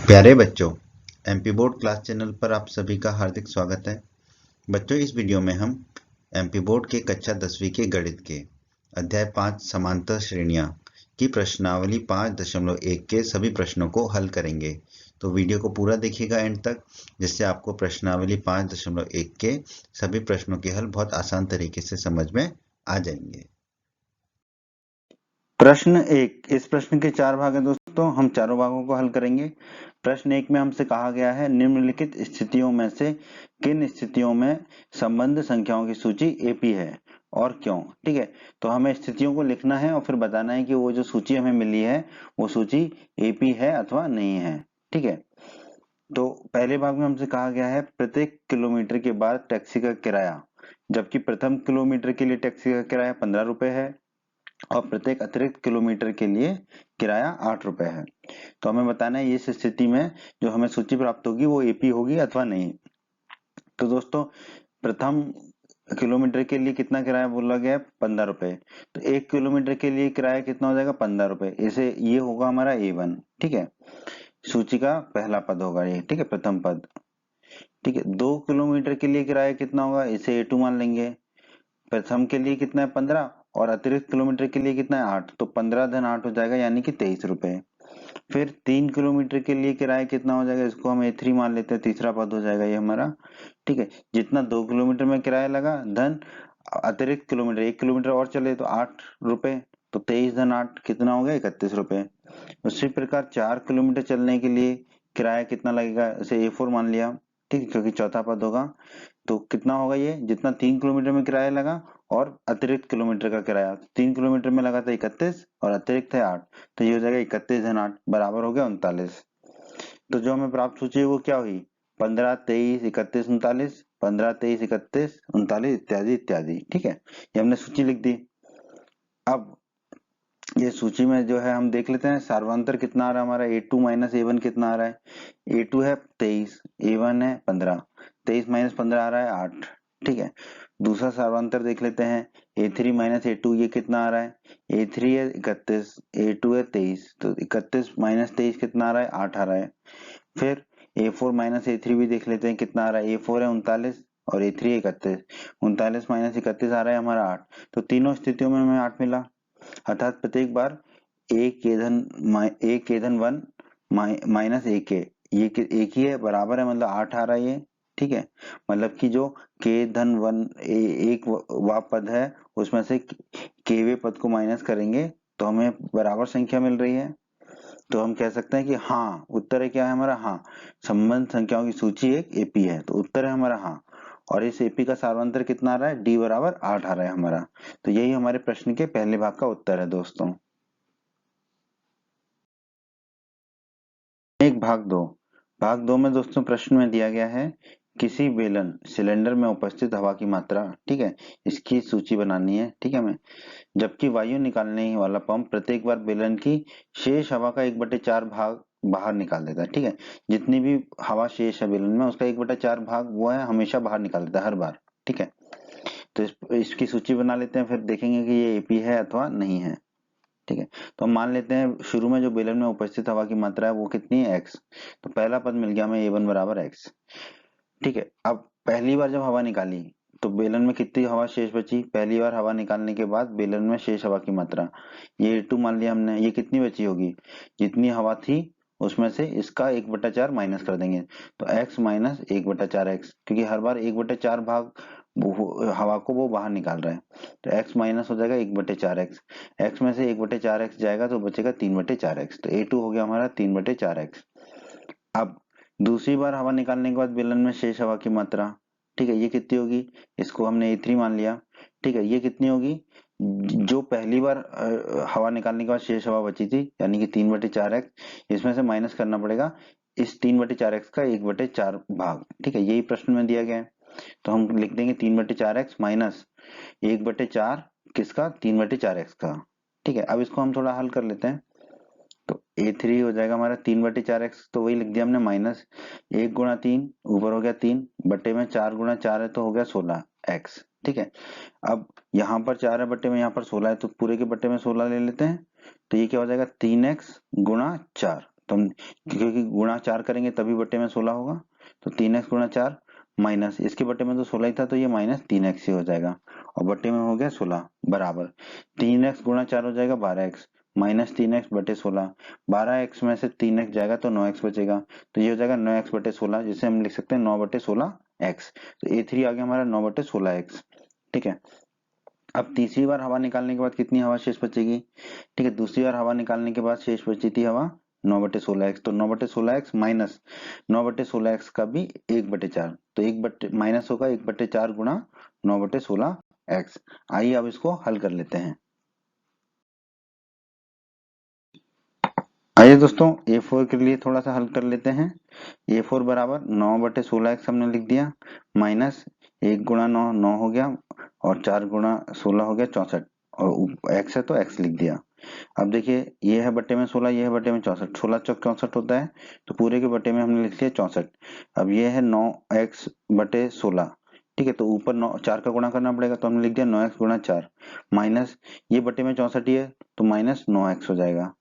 प्यारे बच्चों, MP board class channel पर आप सभी का हार्दिक स्वागत है। बच्चों, इस वीडियो में हम एमपी बोर्ड के कक्षा 10वीं के गणित के अध्याय 5 समांतर श्रेणियां की प्रश्नावली 5.1 के सभी प्रश्नों को हल करेंगे। तो वीडियो को पूरा देखिएगा एंड तक, जिससे आपको प्रश्नावली 5.1 के सभी प्रश्नों के हल बहुत आसान तरीके से समझ में आ जाएंगे। प्रश्न 1। इस प्रश्न के 4 भाग हैं दोस्तों, हम चारों भागों को हल करेंगे। प्रश्न 1 में हमसे कहा गया है निम्नलिखित स्थितियों में से किन स्थितियों में संबंध संख्याओं की सूची एपी है और क्यों। ठीक है, तो हमें स्थितियों को लिखना है और फिर बताना है कि वो जो सूची हमें मिली है वो सूची एपी है अथवा नहीं है। ठीक है, तो पहले भाग में हमसे कहा गया है प्रत्येक किलोमीटर के बाद टैक्सी का किराया, जबकि प्रथम किलोमीटर के लिए टैक्सी का किराया 15 रुपए है और प्रत्येक अतिरिक्त किलोमीटर के लिए किराया 8 रुपए है। तो हमें बताना है इस स्थिति में जो हमें सूची प्राप्त होगी वो एपी होगी अथवा नहीं। तो दोस्तों, प्रथम किलोमीटर के लिए कितना किराया बोला गया है? 15 रुपए। तो 1 किलोमीटर के लिए किराया कितना हो जाएगा? 15 रुपए। इसे ये होगा हमारा A1। ठीक है, सूची का पहला पद होगा ये। ठीक है, प्रथम पद। ठीक है, 2 किलोमीटर के लिए किराया कितना होगा? इसे A2 मान लेंगे। प्रथम के लिए कितना है? 15 और अतिरिक्त किलोमीटर के लिए कितना है? 8। तो 15 धन 8 हो जाएगा, यानी कि 23 रुपए। फिर 3 किलोमीटर के लिए किराया कितना हो जाएगा? इसको हम A3 मान लेते हैं, तीसरा पद हो जाएगा ये हमारा। ठीक है, जितना 2 किलोमीटर में किराया लगा धन अतिरिक्त किलोमीटर 1 किलोमीटर और चले तो 8 रुपए। तो 23 धन 8 कितना हो गया? 31 रुपए। उसी प्रकार 4 किलोमीटर चलने के लिए किराया कितना लगेगा? इसे A4 मान लिया। ठीक है, क्योंकि चौथा पद होगा। तो कितना होगा ये? जितना 3 किलोमीटर में किराया लगा और अतिरिक्त किलोमीटर का किराया, 3 किलोमीटर में लगा था 31 और अतिरिक्त है 8, तो ये हो जाएगा 31 धन 8 बराबर हो गया 39। तो जो हमें प्राप्त सूची है वो क्या हुई? 15, 23, 31, 39, 15, 23, 31, 39 इत्यादि इत्यादि। ठीक है, ये हमने सूची लिख दी। अब ये सूची में जो है हम देख लेते हैं सार्वंतर कितना आ रहा है हमारा। A2 माइनस A1 कितना आ रहा है? A2 है 23, A1 है 15। 23 माइनस 15 आ रहा है 8। ठीक है, दूसरा सार्वंतर देख लेते हैं। A3 माइनस A2 ये कितना आ रहा है? A3 है 31, A2 है 23, तो 31 माइनस 23 कितना आ रहा है? 8 आ रहा है। फिर A4 माइनस A3 भी देख लेते हैं कितना आ रहा है। A4 है 39 और A3 है 31। 39 माइनस 31 आ रहा है हमारा 8। तो तीनों स्थितियों में हमें 8 मिला, अर्थात प्रत्येक बार एक के धन 1 माइनस एक के, ये एक ही है, बराबर है, मतलब 8 आ रहा है ये। ठीक है, मतलब कि जो के धन 1 एक वा पद है उसमें से केवे पद को माइनस करेंगे तो हमें बराबर संख्या मिल रही है। तो हम कह सकते हैं कि हाँ, उत्तर है क्या है हमारा? हाँ, संबंध संख्याओं की सूची एक एपी है, तो उत्तर है हमारा हाँ। और इस एपी का सार्वंतर कितना आ रहा है? डी बराबर 8 आ रहा है हमारा। तो यही हमारे प्रश्न के पहले भाग का उत्तर है दोस्तों। एक भाग दो में दोस्तों प्रश्न में दिया गया है किसी बेलन सिलेंडर में उपस्थित हवा की मात्रा, ठीक है, इसकी सूची बनानी है। ठीक है, हमें जबकि वायु निकालने वाला पंप प्रत्येक बार बेलन की शेष हवा का 1/4 भाग बाहर निकाल देता है। ठीक है, जितनी भी हवा शेष है बेलन में उसका 1/4 भाग वो है हमेशा बाहर निकाल देता है हर बार। ठीक है, तो इसकी सूची बना लेते हैं, फिर देखेंगे कि ये एपी है अथवा नहीं है। ठीक है, तो हम मान लेते हैं शुरू में जो बेलन में उपस्थित हवा की मात्रा है वो कितनी है? x। तो पहला पद मिल गया हमें A1 बराबर x। ठीक है, अब पहली बार जब हवा निकाली तो बेलन में कितनी हवा शेष बची? पहली बार हवा निकालने के बाद बेलन में शेष हवा की मात्रा ये A2 मान लिया हमने। ये कितनी बची होगी? जितनी हवा थी उसमें से इसका 1/4 माइनस कर देंगे, तो x माइनस 1/4 x, क्योंकि हर बार 1/4 भाग हवा को वो बाहर निकाल रहा है। तो x माइनस हो जाएगा 1/4 x। x में से 1/4 x जाएगा तो बचेगा 3/4 x। तो A2 हो गया हमारा 3/4 x। अब दूसरी बार हवा निकालने के बाद बेलन में शेष हवा की मात्रा, ठीक है, ये कितनी होगी? इसको हमने A3 मान लिया। ठीक है, ये कितनी होगी? जो पहली बार हवा निकालने के बाद शेष हवा बची थी, यानी कि 3/4 x, इसमें से माइनस करना पड़ेगा इस 3/4 x का 1/4 भाग। ठीक है, यही प्रश्न में दिया गया है, तो हम लिख देंगे 3/4 x माइनस 1/4 किसका? 3/4 x का। ठीक है, अब इसको हम थोड़ा हल कर लेते हैं। तो A3 हो जाएगा हमारा 3/4 x, तो वही लिख दिया हमने, माइनस 1 गुणा 3 ऊपर हो गया 3 बट्टे में 4 गुणा 4 है तो हो गया 16 x। ठीक है, अब यहाँ पर 4 है बट्टे में, यहाँ पर 16 है, तो पूरे के बट्टे में 16 ले लेते हैं। तो ये क्या हो जाएगा? 3x गुणा 4, तो हम क्योंकि गुणा 4 करेंगे तभी बटे में 16 होगा, तो 3x गुणा 4 माइनस इसके बटे में तो 16 ही था तो ये माइनस 3x ही हो जाएगा, और बटे में हो गया 16 बराबर 3x गुणा 4 हो जाएगा 12x माइनस 3x बटे 16, 12x में से 3x जाएगा तो 9x बचेगा, तो ये हो जाएगा 9x बटे 16, जिसे हम लिख सकते हैं 9 बटे 16x। तो A3 आ गया हमारा 9 बटे 16x। ठीक है, अब तीसरी बार हवा निकालने के बाद कितनी हवा शेष बचेगी? ठीक है, दूसरी बार हवा निकालने के बाद शेष बची थी हवा 9 बटे 16x, तो 9 बटे 16x माइनस 9 बटे 16x का भी 1 बटे 4, तो 1 बटे माइनस होगा 1 बटे 4 गुणा 9 बटे 16x। आइए अब इसको हल कर लेते हैं। आइए दोस्तों A4 के लिए थोड़ा सा हल कर लेते हैं। A4 बराबर 9 बटे 16x हमने लिख दिया, माइनस 1 गुणा 9 9 हो गया, और 4 गुणा 16 हो गया 64, और x है तो x लिख दिया। अब देखिए ये है बटे में 16, ये है बटे में 64, 16 चौक 64 होता है, तो पूरे के बटे में हमने लिख लिया 64। अब ये है 9x बटे 16, ठीक है, तो ऊपर 9 4 का गुणा करना पड़ेगा, तो हमने लिख दिया 9x गुणा 4 माइनस ये बटे में 64 ही है तो माइनस 9x हो जाएगा,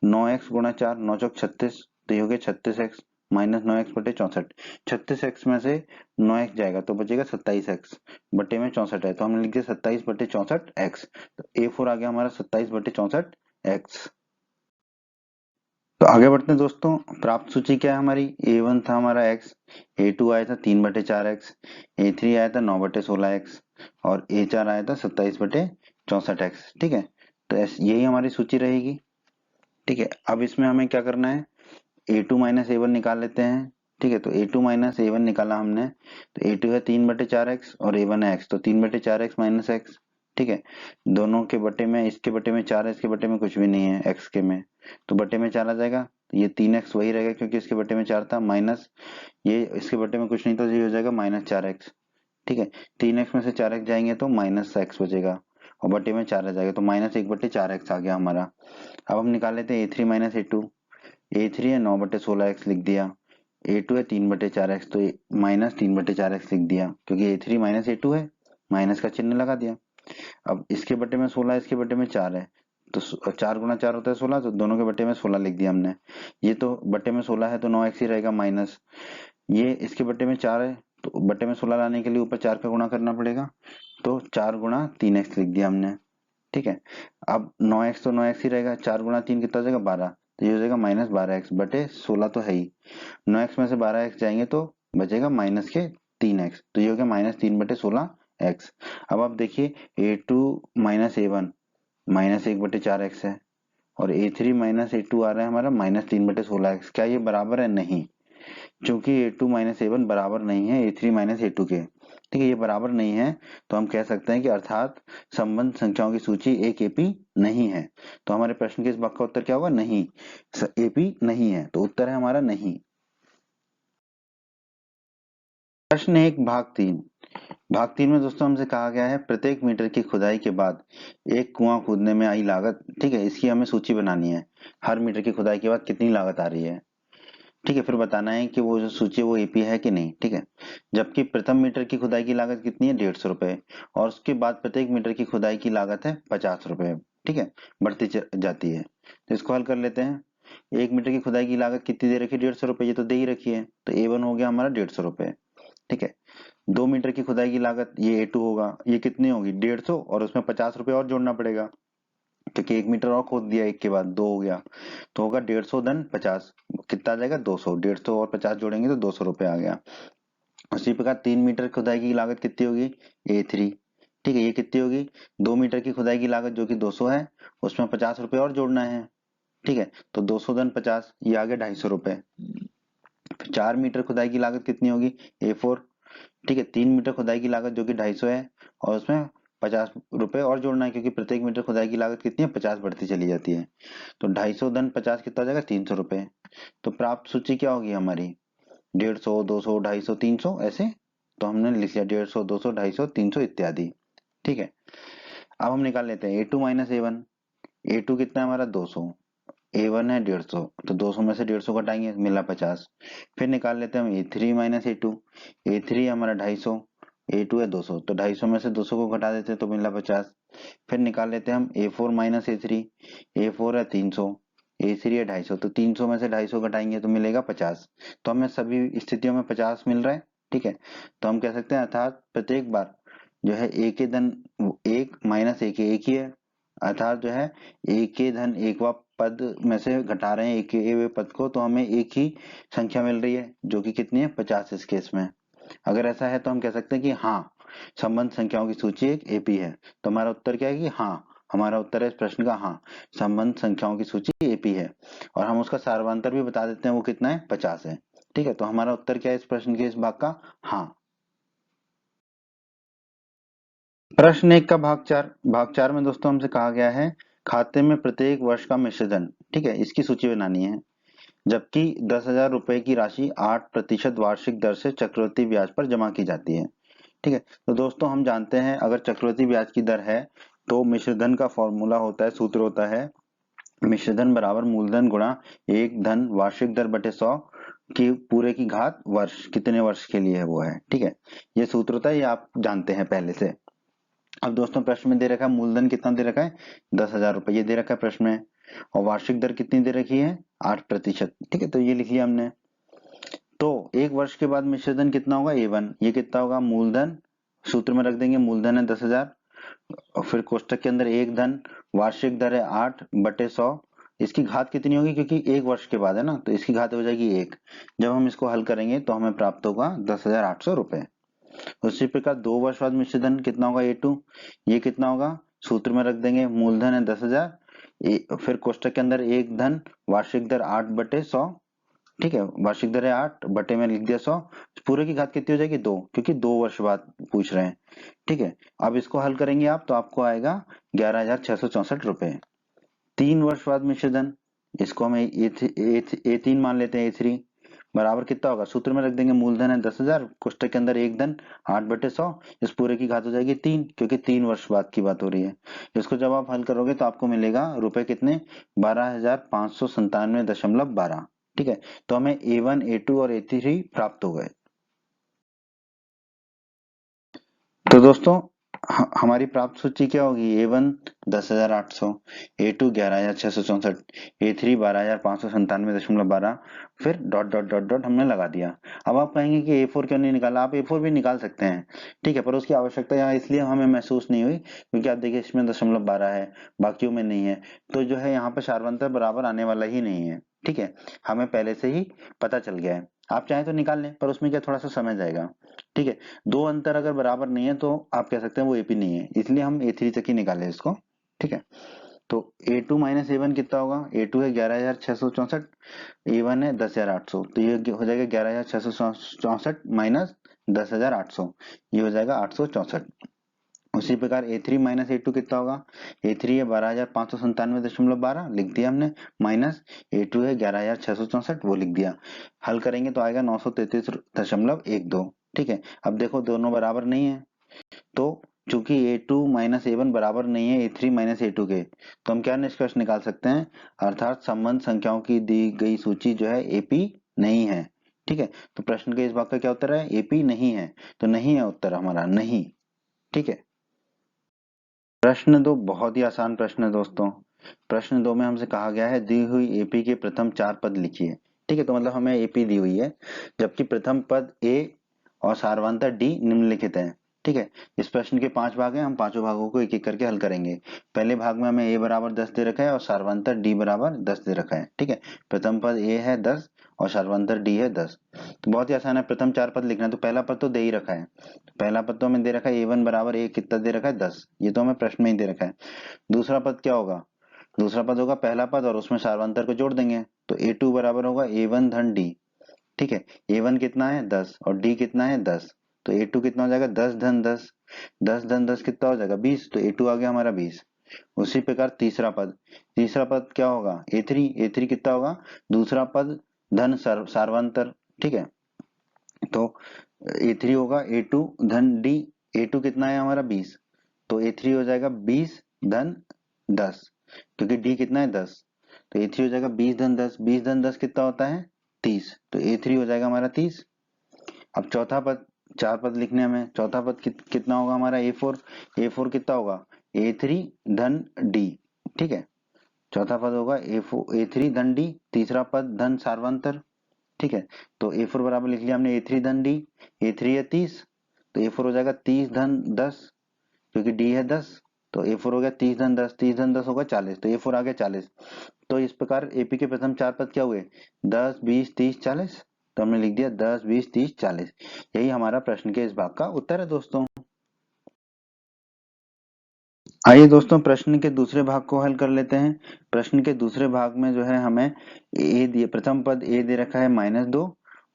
9x गुणा 4 9 चौक 36, तो ये हो गया 36x माइनस 9x बटे 64, 36x में से 9x जाएगा तो बचेगा 27x बटे में 64 है, तो हमने लिख दिया 27 बटे 64x। तो A4 आ गया हमारा 27 बटे 64x। तो आगे बढ़ते हैं दोस्तों, प्राप्त सूची क्या है हमारी? A1 था हमारा x, A2 आया था 3 बटे 4x, A3 आया था 9 बटे 16x, और A4 आया था 27 बटे 64x। ठीक है, तो यही हमारी सूची रहेगी। ठीक है, अब इसमें हमें क्या करना है, A2 माइनस A1 निकाल लेते हैं। ठीक है, तो A2 माइनस A1 निकाला हमने, तो A2 है 3 बटे 4x और A1 है x, तो 3 बटे 4x माइनस x। ठीक है, दोनों के बटे में, इसके बटे में 4 है, इसके बटे में कुछ भी नहीं है x के में, तो बटे में 4 आ जाएगा, तो ये 3x वही रहेगा क्योंकि इसके बटे में 4 था, माइनस ये इसके बटे में कुछ नहीं था, तो ये हो जाएगा माइनस 4x। ठीक है, 3x में से 4x जाएंगे तो माइनस x बचेगा, और बटे में 4 आ जाएगा, तो माइनस 1 बटे 4x आ गया हमारा। अब हम निकाल लेते हैं A3 माइनस A2, A3 है 9 बटे 16x लिख दिया, A2 है 3 बटे 4x, तो माइनस 3 बटे 4x लिख दिया, क्योंकि A3 माइनस A2 है, माइनस का चिन्ह लगा दिया। अब इसके बटे में 16, इसके बटे में 4 है, तो 4 गुणा 4 होता है 16, तो दोनों के बटे में 16 लिख दिया हमने। ये तो बटे में 16 है तो 9x ही रहेगा, माइनस ये इसके बटे में 4 है, तो बटे में 16 लाने के लिए ऊपर 4 का गुणा करना पड़ेगा, तो 4 गुणा 3x लिख दिया हमने। ठीक है, अब 9x तो 9x ही रहेगा, 4 गुणा 3 कितना हो जाएगा 12, तो ये हो जाएगा माइनस 12x बटे 16 तो है ही, 9x में से 12x जाएंगे तो बचेगा माइनस के 3x, तो ये हो गया माइनस 3 बटे 16x। अब आप देखिए A2 माइनस A1 माइनस 1 बटे 4x है, और A3 माइनस A2 आ रहा है हमारा माइनस 3 बटे 16x, क्या ये बराबर है? नहीं, क्योंकि A2 माइनस A1 बराबर नहीं है A3 माइनस A2 के। ठीक है, ये बराबर नहीं है, तो हम कह सकते हैं कि अर्थात संबंध संख्याओं की सूची एक एपी नहीं है। तो हमारे प्रश्न के इस भाग का उत्तर क्या होगा? नहीं, एपी नहीं है, तो उत्तर है हमारा नहीं। प्रश्न 1 भाग 3 में दोस्तों हमसे कहा गया है प्रत्येक मीटर की खुदाई के बाद एक कुआं खोदने में आई लागत, ठीक है, इसकी हमें सूची बनानी है। हर मीटर की खुदाई के बाद कितनी लागत आ रही है, ठीक है, फिर बताना है कि वो जो सूची है वो एपी है कि नहीं। ठीक है, जबकि प्रथम मीटर की खुदाई की लागत कितनी है? 150 रुपए, और उसके बाद प्रत्येक मीटर की खुदाई की लागत है 50 रुपए। ठीक है, बढ़ती जाती है, तो इसको हल कर लेते हैं। एक मीटर की खुदाई की लागत कितनी दे रखी है? 150 रुपए, ये तो दे ही रखी है, तो A1 हो गया हमारा 150 रुपए। ठीक है, 2 मीटर की खुदाई की लागत ये A2 होगा, ये कितनी होगी? 150, और उसमें 50 रुपए और जोड़ना पड़ेगा, क्योंकि 1 मीटर और खोद दिया एक के बाद, 2 हो गया, तो होगा 150 धन 50, कितना आ जाएगा? 200, 150 और 50 जोड़ेंगे तो 200 रुपए आ गया। उसी प्रकार 3 मीटर खुदाई की लागत कितनी होगी? A3। ठीक है, ये कितनी होगी? 2 मीटर की खुदाई की लागत जो कि 200 है, उसमें 50 रुपए और जोड़ना है। ठीक है, तो 200 धन 50, ये आ गया 250 रुपए। 4 मीटर खुदाई की लागत कितनी होगी? A4। ठीक है, 3 मीटर खुदाई की लागत जो कि 250 है, और उसमें 50 रुपए और जोड़ना है, क्योंकि प्रत्येक मीटर खुदाई की लागत कितनी है? 50 बढ़ती चली जाती है, तो 250 धन 50 कितना हो जाएगा? 300 रुपए। तो प्राप्त सूची क्या होगी हमारी? 150, 200, 250, 300 ऐसे, तो हमने लिख लिया 150, 200, 250, 300 इत्यादि। ठीक है, अब हम निकाल लेते हैं A2 माइनस A1। A2 कितना है हमारा? 200, A1 है 150, तो 200 में से 150 घटाएंगे, मिला 50। फिर निकाल लेते हैं हम A3 माइनस A2। A3 हमारा 250, A2 है 200, तो 250 में से 200 को घटा देते हैं तो मिला 50। फिर निकाल लेते हैं हम A4 माइनस A3। A4 है 300, A3 है 250, तो 300 में से 250 घटाएंगे तो मिलेगा 50। तो हमें सभी स्थितियों में 50 मिल रहा है, ठीक है। तो हम कह सकते हैं अर्थात प्रत्येक बार जो है a के धन 1 माइनस a के 1 ही है, अर्थात जो है a के धन 1वां पद में से घटा रहे हैं a के हुए पद को, तो हमें एक ही संख्या मिल रही है जो कि कितनी है 50 इस केस में। अगर ऐसा है तो हम कह सकते हैं कि हाँ संबंध संख्याओं की सूची एक एपी है। तो हमारा उत्तर क्या है कि हाँ, हमारा उत्तर है इस प्रश्न का हाँ, संबंध संख्याओं की सूची एपी है। और हम उसका सार्वंतर भी बता देते हैं वो कितना है 50 है, ठीक है। तो हमारा उत्तर क्या है इस प्रश्न के इस भाग का, हाँ। प्रश्न 1 का भाग चार में दोस्तों हमसे कहा गया है खाते में प्रत्येक वर्ष का मिश्र धन, ठीक है, इसकी सूची बनानी है। जबकि 10,000 रुपए की राशि 8% वार्षिक दर से चक्रवृद्धि ब्याज पर जमा की जाती है, ठीक है। तो दोस्तों हम जानते हैं अगर चक्रवृद्धि ब्याज की दर है तो मिश्रधन का फॉर्मूला होता है, सूत्र होता है मिश्रधन बराबर मूलधन गुणा एक धन वार्षिक दर बटे 100 की पूरे की घात वर्ष, कितने वर्ष के लिए है वो है, ठीक है। ये सूत्र होता है, ये आप जानते हैं पहले से। अब दोस्तों प्रश्न में दे रखा है मूलधन कितना दे रखा है 10,000 रुपए, ये दे रखा है प्रश्न में, और वार्षिक दर कितनी दे रखी है 8%, ठीक है। तो ये लिख लिया हमने। तो एक वर्ष के बाद मिश्रधन कितना होगा A1, ये कितना होगा मूलधन, सूत्र में रख देंगे मूलधन है 10,000, और फिर कोष्टक के अंदर एक धन वार्षिक दर है 8/100, इसकी घात कितनी होगी क्योंकि एक वर्ष के बाद है ना, तो इसकी घात हो जाएगी 1। जब हम इसको हल करेंगे तो हमें प्राप्त होगा 10,800 रुपए। उसी प्रकार 2 वर्ष बाद मिश्रधन कितना होगा A2, ये कितना होगा सूत्र में रख देंगे मूलधन है 10,000, फिर कोष्टक के अंदर एक धन वार्षिक दर 8/100, ठीक है, वार्षिक दर है 8 बटे में लिख दिया 100, पूरे की घात कितनी हो जाएगी 2, क्योंकि 2 वर्ष बाद पूछ रहे हैं, ठीक है। अब इसको हल करेंगे आप तो आपको आएगा 11,664 रुपए। 3 वर्ष बाद मिश्रधन, इसको हम A3 मान लेते हैं, A3 बराबर कितना होगा सूत्र में रख देंगे मूलधन है 10,000, कोष्टक के अंदर एक धन 8/100, इस पूरे की घात हो जाएगी 3, क्योंकि 3 वर्ष बाद की बात हो रही है। इसको जब आप हल करोगे तो आपको मिलेगा रुपए कितने 12,597.12, ठीक है। तो हमें A1 A2 और A3 प्राप्त हो गए। तो दोस्तों हमारी प्राप्त सूची क्या होगी A1 10,800, A2 11,664, A3 12,597.12, फिर डॉट डॉट डॉट डॉट हमने लगा दिया। अब आप कहेंगे कि A4 क्यों नहीं निकाला, आप A4 भी निकाल सकते हैं, ठीक है, पर उसकी आवश्यकता यहाँ इसलिए हमें महसूस नहीं हुई क्योंकि आप देखिए इसमें 0.12 है, बाकियों में नहीं है, तो जो है यहाँ पे सार्वंतर बराबर आने वाला ही नहीं है, ठीक है, हमें पहले से ही पता चल गया है। आप चाहें तो निकाल लें पर उसमें क्या थोड़ा सा समय जाएगा, ठीक है। दो अंतर अगर बराबर नहीं है तो आप कह सकते हैं वो एपी नहीं है, इसलिए हम A3 तक ही निकाले इसको, ठीक है। तो A2 माइनस A1 कितना होगा, A2 है 11,664, A1 है 10,800, तो ये हो जाएगा 11,664 माइनस 10,800, ये हो जाएगा 864। उसी प्रकार A3 माइनस A2 कितना होगा, A3 है 12,597.12 लिख दिया हमने, माइनस A2 है 11,664 वो लिख दिया। हल करेंगे तो आएगा 933.12, ठीक है। अब देखो दोनों बराबर नहीं है, तो चूंकि A2 माइनस A1 बराबर नहीं है A3 माइनस A2 के, तो हम क्या निष्कर्ष निकाल सकते हैं, अर्थात संबंध संख्याओं की दी गई सूची जो है AP नहीं है, ठीक है। तो प्रश्न के इस भाग का क्या उत्तर है AP नहीं है, तो नहीं है उत्तर हमारा, नहीं, ठीक है। प्रश्न 2 बहुत ही आसान प्रश्न है दोस्तों। प्रश्न 2 में हमसे कहा गया है दी हुई एपी के प्रथम 4 पद लिखिए, ठीक है। तो मतलब हमें एपी दी हुई है जबकि प्रथम पद ए और सार्वंतर डी निम्नलिखित है, ठीक है। इस प्रश्न के 5 भाग हैं, हम पांचों भागों को एक एक करके हल करेंगे। पहले भाग में हमें ए बराबर 10 दे रखा है और सार्वंतर डी बराबर 10 दे रखा है, ठीक है। प्रथम पद ए है 10 और सार्वंतर डी है 10। तो बहुत ही आसान है, प्रथम 4 पद लिखना है, तो पहला पद तो दे ही रखा है, पहला पद तो हमें दे रखा है A1 बराबर ए कितना दे रखा है 10, ये तो हमें प्रश्न में ही दे रखा है। दूसरा पद क्या होगा, दूसरा पद होगा पहला पद और उसमें सार्वंतर को जोड़ देंगे, तो A2 बराबर होगा A1 धन D, ठीक है। A1 कितना है 10 और D कितना है 10, तो A2 कितना हो जाएगा 10 धन 10, 10 धन 10 कितना हो जाएगा 20, तो A2 आ गया हमारा 20। उसी प्रकार तीसरा पद क्या होगा A3 कितना होगा दूसरा पद धन सार्वंतर, ठीक है। तो A3 होगा A2 धन D, A2 कितना है हमारा 20, तो A3 हो जाएगा 20 धन 10, क्योंकि D कितना है 10, तो A3 हो जाएगा 20 धन 10, 20 धन 10 कितना होता है 30, तो A3 हो जाएगा हमारा 30। अब चौथा पद, 4 पद लिखने हमें, चौथा पद कितना होगा हमारा A4 कितना होगा A3 धन D, ठीक है। चौथा पद होगा A3 धन D, तीसरा पद धन सार्वंतर। ठीक है, तो A4 बराबर लिख लिया हमने A3 धन D, A3 है 30, तो A4 हो जाएगा 30 धन 10, क्योंकि D है 10, तो A4 हो गया 30 धन 10, 30 धन 10 होगा 40, तो A4 आ गया 40। तो इस प्रकार AP के प्रथम चार पद क्या हुए, 10, 20, 30, 40। तो हमने लिख दिया 10, 20, 30, 40। यही हमारा प्रश्न के इस भाग का उत्तर है दोस्तों। आइए दोस्तों प्रश्न के दूसरे भाग को हल कर लेते हैं। प्रश्न के दूसरे भाग में जो है हमें प्रथम पद A दे रखा है -2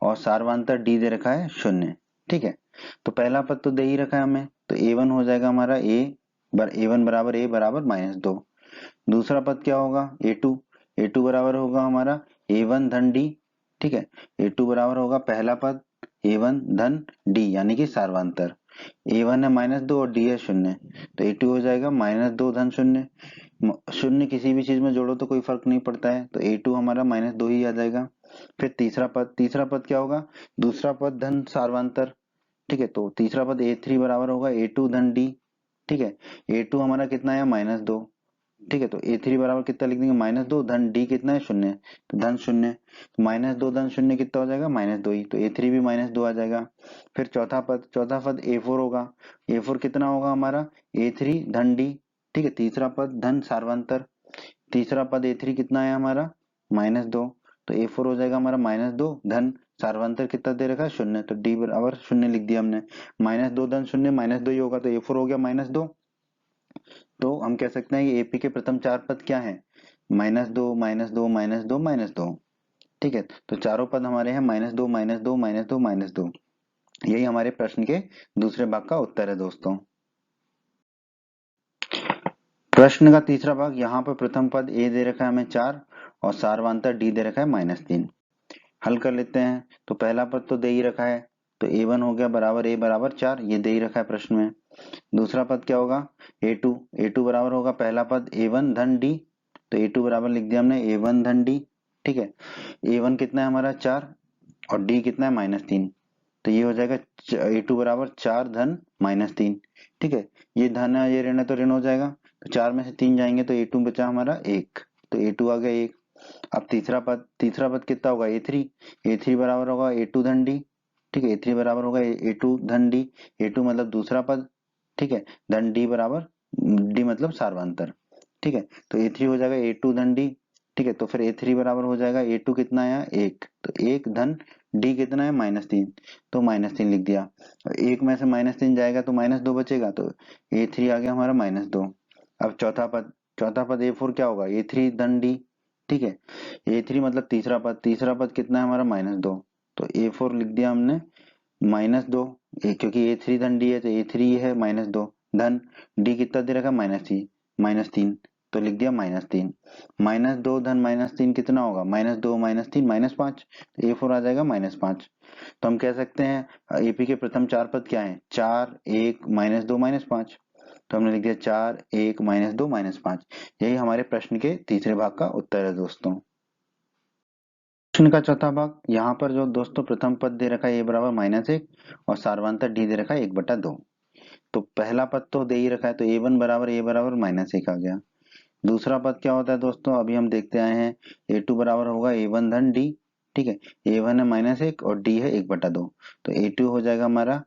और सार्वंतर D दे रखा है 0। ठीक है, तो पहला पद तो दे ही रखा है हमें, तो A1 हो जाएगा हमारा A1 बराबर A बराबर -2। दूसरा पद क्या होगा A2 बराबर होगा हमारा A1 धन D। ठीक है, A2 बराबर होगा पहला पद A1 धन D यानी कि सार्वंतर। A1 है -2 और D है 0, तो A2 हो जाएगा -2 धन 0। शून्य किसी भी चीज में जोड़ो तो कोई फर्क नहीं पड़ता है, तो A2 हमारा -2 ही आ जाएगा। फिर तीसरा पद क्या होगा, दूसरा पद धन सार्वंतर। ठीक है, तो तीसरा पद A3 बराबर होगा A2 धन D। ठीक है, A2 हमारा कितना है -2। ठीक है, तो A3 बराबर कितना लिख देंगे -2 धन D कितना है 0, तो धन 0, तो -2 धन 0 कितना हो जाएगा -2 ही, तो A3 भी -2 आ जाएगा। फिर चौथा पद A4 होगा। A4 कितना होगा हमारा A3 धन D। ठीक है, तीसरा पद धन सार्वंतर। तीसरा पद A3 कितना है हमारा -2, तो A4 हो जाएगा हमारा -2 धन सार्वंतर कितना दे रखा है 0, तो D बराबर 0 लिख दिया हमने। -2 धन 0 -2 ही होगा, तो A4 हो गया -2। तो हम कह सकते हैं कि AP के प्रथम चार पद क्या हैं, -2, -2, -2, -2। ठीक है, तो चारों पद हमारे हैं -2, -2, -2, -2। यही हमारे प्रश्न के दूसरे भाग का उत्तर है दोस्तों। प्रश्न का तीसरा भाग, यहाँ पर प्रथम पद A दे रखा है हमें 4 और सार्वंतर D दे रखा है -3। हल कर लेते हैं। तो पहला पद तो दे ही रखा है, तो A1 हो गया बराबर A बराबर 4, ये दे ही रखा है प्रश्न में। दूसरा पद क्या होगा A2 बराबर होगा पहला पद A1 धन D, तो A2 बराबर लिख दिया हमने A1 धन D। ठीक है, A1 कितना है हमारा 4 और D कितना है -3, तो ये हो जाएगा A2 बराबर 4 धन -3। ठीक है, ये धन है ये ऋण है तो ऋण हो जाएगा, तो 4 में से 3 जाएंगे तो A2 बचा हमारा 1, तो A2 आ गया 1। अब तीसरा पद कितना होगा A3 बराबर होगा A2 धन D। ठीक है, A3 बराबर होगा A2 धन D, A2 मतलब दूसरा पद। ठीक है, धन D बराबर D मतलब सार्वंतर। ठीक है, तो A3 हो जाएगा A2 धन D। ठीक है, तो फिर A3 बराबर हो जाएगा A2 कितना है 1, तो 1 धन D कितना है -3, तो -3 लिख दिया। एक में से -3 जाएगा तो -2 बचेगा, तो A3 आ गया हमारा -2। अब चौथा पद A4 क्या होगा A3 धन D। ठीक है, A3 मतलब तीसरा पद कितना है हमारा -2, तो A4 लिख दिया हमने -2, क्योंकि A3 धन D है तो A3 है -2 धन D कितना दे रखा -3, तो लिख दिया -3। -2 धन -3 कितना होगा -2 -3 -5, तो A4 आ जाएगा -5। तो हम कह सकते हैं AP के प्रथम चार पद क्या है 4, 1, -2, -5, तो हमने लिख दिया 4, 1, -2, -5। यही हमारे प्रश्न के तीसरे भाग का उत्तर है दोस्तों। प्रश्न का चौथा भाग, यहाँ पर जो दोस्तों प्रथम पद दे रखा है A बराबर -1 और सार्वंतर D दे रखा है 1/2। तो पहला पद तो दे ही रखा है, तो A1 बराबर A बराबर -1 आ गया। दूसरा पद क्या होता है दोस्तों, अभी हम देखते आए हैं A2 बराबर होगा A1 धन D। ठीक है, A1 है -1 और D है 1/2, तो A2 हो जाएगा हमारा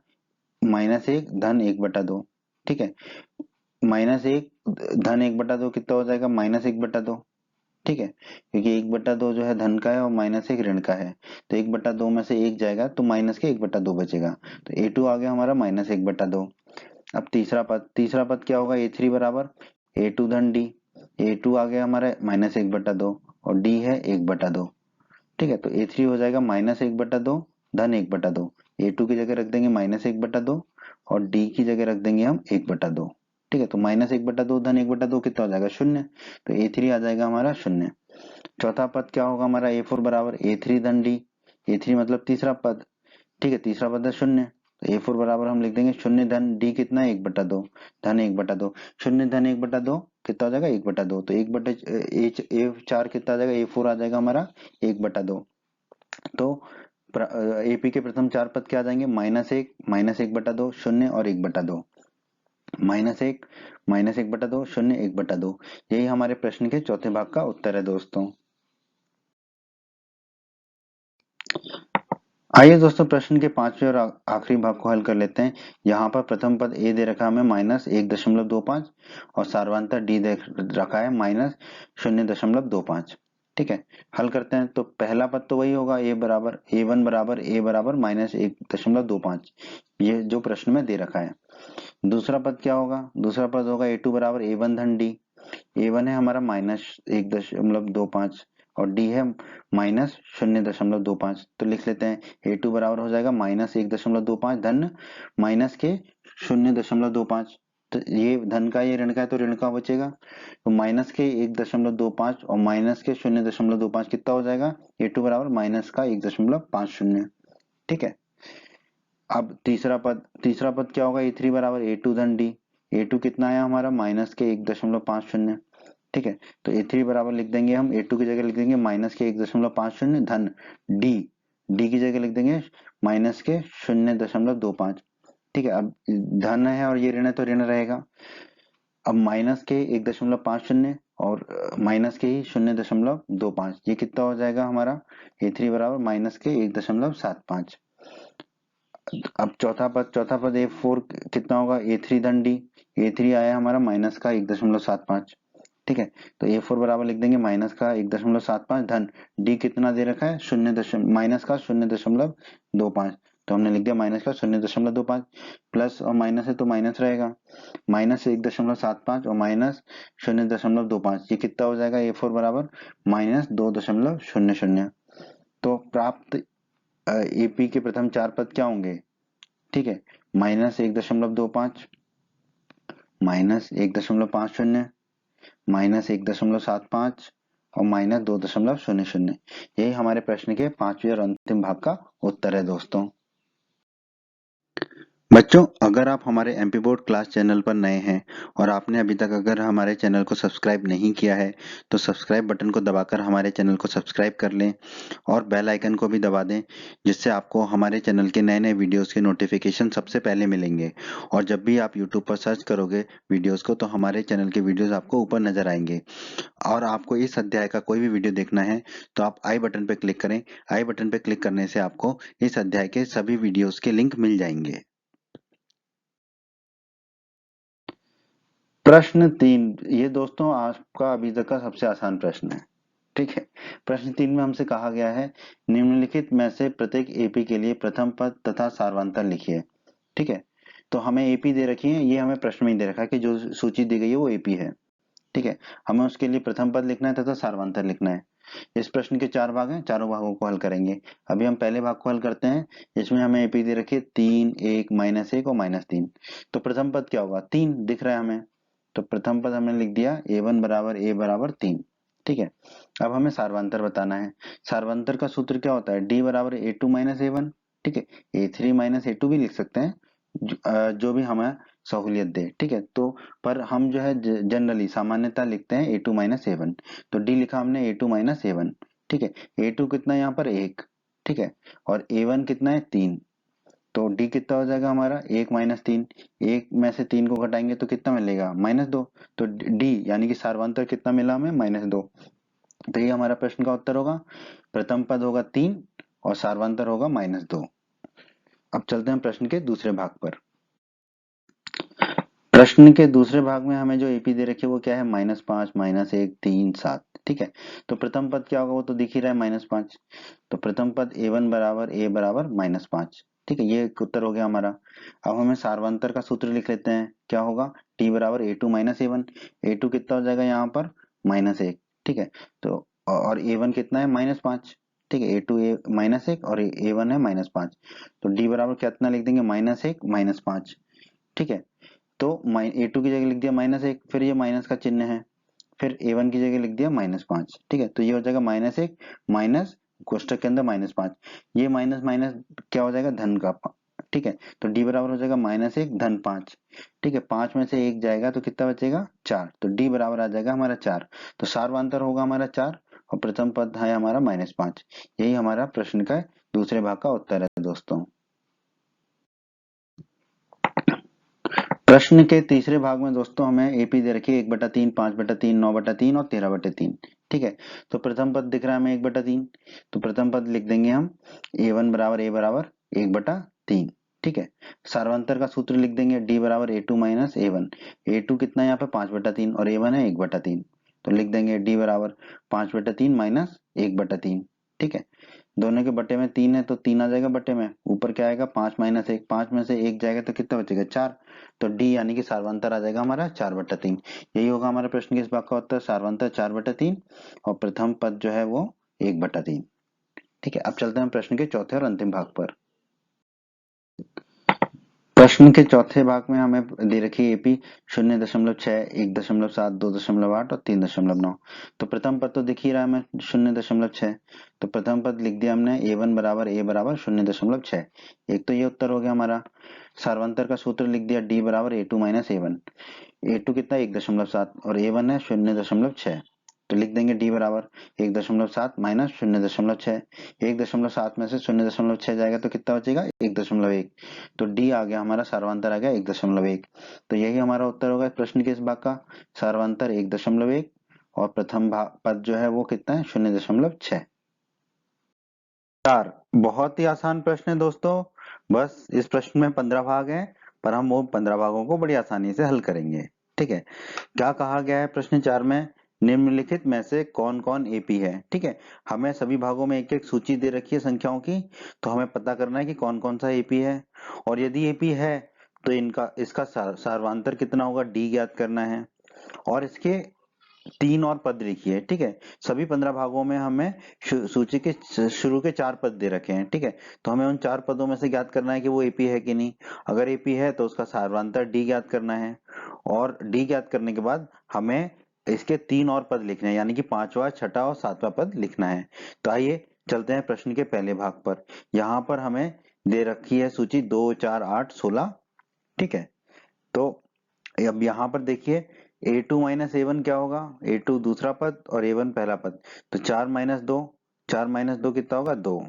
-1 धन 1/2। ठीक है, -1 धन 1/2 कितना हो जाएगा -1/2। ठीक है, क्योंकि 1/2 जो है धन का है और -1 ऋण का है, तो 1/2 में से 1 जाएगा तो माइनस के 1/2 बचेगा, तो A2 आ गया हमारा -1/2। अब तीसरा पद क्या होगा A3 बराबर A2 धन D। A2 आ गया हमारा -1/2 और D है 1/2। ठीक है, तो A3 हो जाएगा -1/2 धन 1/2। A2 की जगह रख देंगे -1/2 और D की जगह रख देंगे हम 1/2। ठीक है, तो -1/2 धन 1/2 कितना हो जाएगा 0, तो A3 आ जाएगा हमारा 0। चौथा पद क्या होगा हमारा A4 बराबर A3 धन D। A3 मतलब तीसरा पद। ठीक है, तीसरा पद है 0, तो A4 बराबर हम लिख देंगे 0 धन D कितना है 1/2 धन 1/2। 0 धन 1/2 कितना हो जाएगा 1/2, तो 1/A4 कितना आ जाएगा A4 आ जाएगा हमारा 1/2। तो AP के प्रथम चार पद क्या आ जाएंगे -1, -1/2, 0 और 1/2। -1 -1/2 0 1/2। यही हमारे प्रश्न के चौथे भाग का उत्तर है दोस्तों। आइए दोस्तों प्रश्न के पांचवें और आखिरी भाग को हल कर लेते हैं। यहाँ पर प्रथम पद ए दे रखा है हमें -1.25 और सार्वंतर डी दे रखा है -0.25। ठीक है, हल करते हैं। तो पहला पद तो वही होगा, a1 बराबर a बराबर -1.25, ये जो प्रश्न में दे रखा है। दूसरा पद क्या होगा? दूसरा पद होगा a2 बराबर a1 धन d। a1 है हमारा -1.25 और d है -0.25। तो लिख लेते हैं a2 बराबर हो जाएगा -1.25 धन माइनस के 0.25। तो ये धन का ये ऋण का है तो ऋण का बचेगा, तो माइनस के 1.25 और माइनस के 0.25 कितना हो जाएगा? a2 बराबर माइनस का 1.50। ठीक है, अब तीसरा पद क्या होगा? a3 बराबर a2 धन d। a2 कितना आया हमारा? माइनस के 1.50। ठीक है, तो a3 बराबर लिख देंगे हम, a2 की जगह लिख देंगे माइनस के 1.50 धन d। d की जगह लिख देंगे माइनस के 0.25। ठीक है, अब धन है और ये ऋण है तो ऋण रहेगा। अब माइनस के 1.50 और माइनस के ही 0.25, ये कितना हो जाएगा हमारा? a3 बराबर माइनस के 1.75। अब चौथा पद a4 कितना होगा? a3 धन d। a3 आया हमारा माइनस का 1.75। ठीक है, तो a4 बराबर लिख देंगे माइनस का 1.75 धन d कितना दे रखा है? माइनस का 0.25। तो हमने लिख दिया माइनस का 0.25, प्लस और माइनस है तो माइनस रहेगा, माइनस 1.75 और माइनस 0.25, ये कितना हो जाएगा? a4 बराबर -2.00। तो प्राप्त एपी के प्रथम चार पद क्या होंगे? ठीक है, -1.25, -1.50, -1.75 और -2.00। यही हमारे प्रश्न के पांचवें और अंतिम भाग का उत्तर है दोस्तों। बच्चों, अगर आप हमारे एमपी बोर्ड क्लास चैनल पर नए हैं और आपने अभी तक अगर हमारे चैनल को सब्सक्राइब नहीं किया है तो सब्सक्राइब बटन को दबाकर हमारे चैनल को सब्सक्राइब कर लें और बेल आइकन को भी दबा दें, जिससे आपको हमारे चैनल के नए नए वीडियोस के नोटिफिकेशन सबसे पहले मिलेंगे। और जब भी आप यूट्यूब पर सर्च करोगे वीडियोस को तो हमारे चैनल के वीडियोस आपको ऊपर नजर आएंगे। और आपको इस अध्याय का कोई भी वीडियो देखना है तो आप आई बटन पर क्लिक करें। आई बटन पर क्लिक करने से आपको इस अध्याय के सभी वीडियोस के लिंक मिल जाएंगे। प्रश्न 3, ये दोस्तों आपका अभी तक का सबसे आसान प्रश्न है। ठीक है, प्रश्न 3 में हमसे कहा गया है निम्नलिखित में से प्रत्येक एपी के लिए प्रथम पद तथा सार्वंतर लिखिए। ठीक है, तो हमें एपी दे रखी है, ये हमें प्रश्न में ही दे रखा है कि जो सूची दी गई है वो एपी है। ठीक है, हमें उसके लिए प्रथम पद लिखना है तथा सार्वंतर लिखना है। इस प्रश्न के 4 भाग हैं, चारों भागों को हल करेंगे। अभी हम पहले भाग को हल करते हैं। इसमें हमें एपी दे रखी है 3, 1, -1 और -3। तो प्रथम पद क्या होगा? 3 दिख रहा है हमें, तो प्रथम पद हमने लिख दिया a1 बराबर a बराबर 3। ठीक है, अब हमें सार्वंतर बताना है। सार्वंतर का सूत्र क्या होता है? d बराबर a2 a1। ठीक है, a3 a2 भी लिख सकते हैं, जो भी हमें सहूलियत दे। ठीक है, तो पर हम जो है जनरली सामान्यता लिखते हैं a2 a1। तो d लिखा हमने a2 a1। ठीक है, a2 कितना है यहाँ पर? 1। ठीक है, और a1 कितना है? 3। तो d कितना हो जाएगा हमारा? 1 -3। 1 में से 3 को घटाएंगे तो कितना मिलेगा? -2। तो d यानी कि सार्वंतर कितना मिला हमें? -2। तो ये हमारा प्रश्न का उत्तर होगा। प्रथम पद होगा 3 और सार्वंतर होगा -2। अब चलते हैं प्रश्न के दूसरे भाग पर। प्रश्न के दूसरे भाग में हमें जो एपी दे रखी है वो क्या है? -5, -1, 3, 7। ठीक है, तो प्रथम पद क्या होगा? वो तो दिख ही रहा है -5। तो प्रथम पद a1 बराबर a बराबर -5। ठीक है, ये एक उत्तर हो गया हमारा। अब हमें सार्वंतर का सूत्र लिख लेते हैं, क्या होगा? t बराबर a2 a1। a2 कितना हो जाएगा यहाँ पर? -1। ठीक है, तो और a1 कितना है? -5। ठीक है, a2 -1 और a1 है -5। तो d बराबर कितना लिख देंगे? -1 -5। ठीक है, तो a2 की जगह लिख दिया -1, फिर ये माइनस का चिन्ह है, फिर a1 की जगह लिख दिया -5। ठीक है, तो ये हो जाएगा -1 माइनस कोष्टक के अंदर -5। ये माइनस माइनस क्या हो जाएगा? धन का। ठीक है, तो d बराबर हो जाएगा -1 धन 5। ठीक है, 5 में से 1 जाएगा तो कितना बचेगा? 4। तो d बराबर आ जाएगा हमारा 4। तो सार्वंतर होगा हमारा 4 और प्रथम पद है हमारा -5। यही हमारा प्रश्न का दूसरे भाग का उत्तर है दोस्तों। प्रश्न के तीसरे भाग में दोस्तों हमें एपी दे रखी है 1/3, 5/3, 9/3 और 13/3। ठीक है, तो प्रथम पद दिख रहा है हमें 1/3, तो प्रथम पद लिख देंगे हम a1 बराबर a बराबर 1/3। ठीक है, सार्वंतर का सूत्र लिख देंगे d बराबर a2 माइनस a1। a2 कितना है यहाँ पे 5/3 और a1 है 1/3, तो लिख देंगे d बराबर 5/3 माइनस 1/3। ठीक है, दोनों के बटे में 3 है तो 3 आ जाएगा बटे में, ऊपर क्या आएगा 5 माइनस 1, 5 में से 1 जाएगा तो कितना बचेगा 4, तो डी यानी कि सार्वंतर आ जाएगा हमारा 4/3। यही होगा हमारे प्रश्न के इस भाग का उत्तर, सार्वंतर 4/3 और प्रथम पद जो है वो 1/3। ठीक है, अब चलते हैं प्रश्न के चौथे और अंतिम भाग पर। प्रश्न के चौथे भाग में हमें दे रखी है एपी 0.6, 1.7, 2.8 और 3.9। तो प्रथम पद तो दिख ही रहा है हमें 0.6, तो प्रथम पद लिख दिया हमने a1 बराबर a बराबर 0.6। एक तो ये उत्तर हो गया हमारा। सार्वंतर का सूत्र लिख दिया d बराबर a2 माइनस a1। a2 कितना 1.7 और a1 है 0.6, तो लिख देंगे d बराबर 1.7 माइनस 0.6। 1.7 में से 0.6 जाएगा तो कितना बचेगा 1.1, तो d आ गया हमारा, सार्वंतर आ गया 1.1। तो यही हमारा उत्तर होगा इस प्रश्न के इस भाग का, सार्वंतर 1.1 और प्रथम पद जो है वो कितना है 0.6। 4 बहुत ही आसान प्रश्न है दोस्तों, बस इस प्रश्न में 15 भाग हैं, पर हम वो 15 भागों को बड़ी आसानी से हल करेंगे। ठीक है, क्या कहा गया है प्रश्न 4 में, निम्नलिखित में से कौन कौन एपी है। ठीक है, हमें सभी भागों में एक एक सूची दे रखी है संख्याओं की, तो हमें पता करना है कि कौन कौन सा एपी है, और यदि एपी है तो इसका सार्वंतर कितना होगा डी ज्ञात करना है, और इसके 3 और पद लिखिए। ठीक है, सभी 15 भागों में हमें सूची के शुरू के 4 पद दे रखे हैं। ठीक है, तो हमें उन 4 पदों में से ज्ञात करना है कि वो एपी है कि नहीं। अगर एपी है तो उसका सार्वंतर डी ज्ञात करना है, और डी ज्ञात करने के बाद हमें इसके 3 और पद लिखने हैं, यानी कि 5वां, 6वां और 7वां पद लिखना है। तो आइए चलते हैं प्रश्न के पहले भाग पर। यहाँ पर हमें दे रखी है सूची 2, 4, 8, 16। ठीक है, तो अब यहाँ पर देखिए a2 माइनस a1 क्या होगा, a2 दूसरा पद और a1 पहला पद, तो 4 माइनस 2, 4 माइनस 2 कितना होगा 2।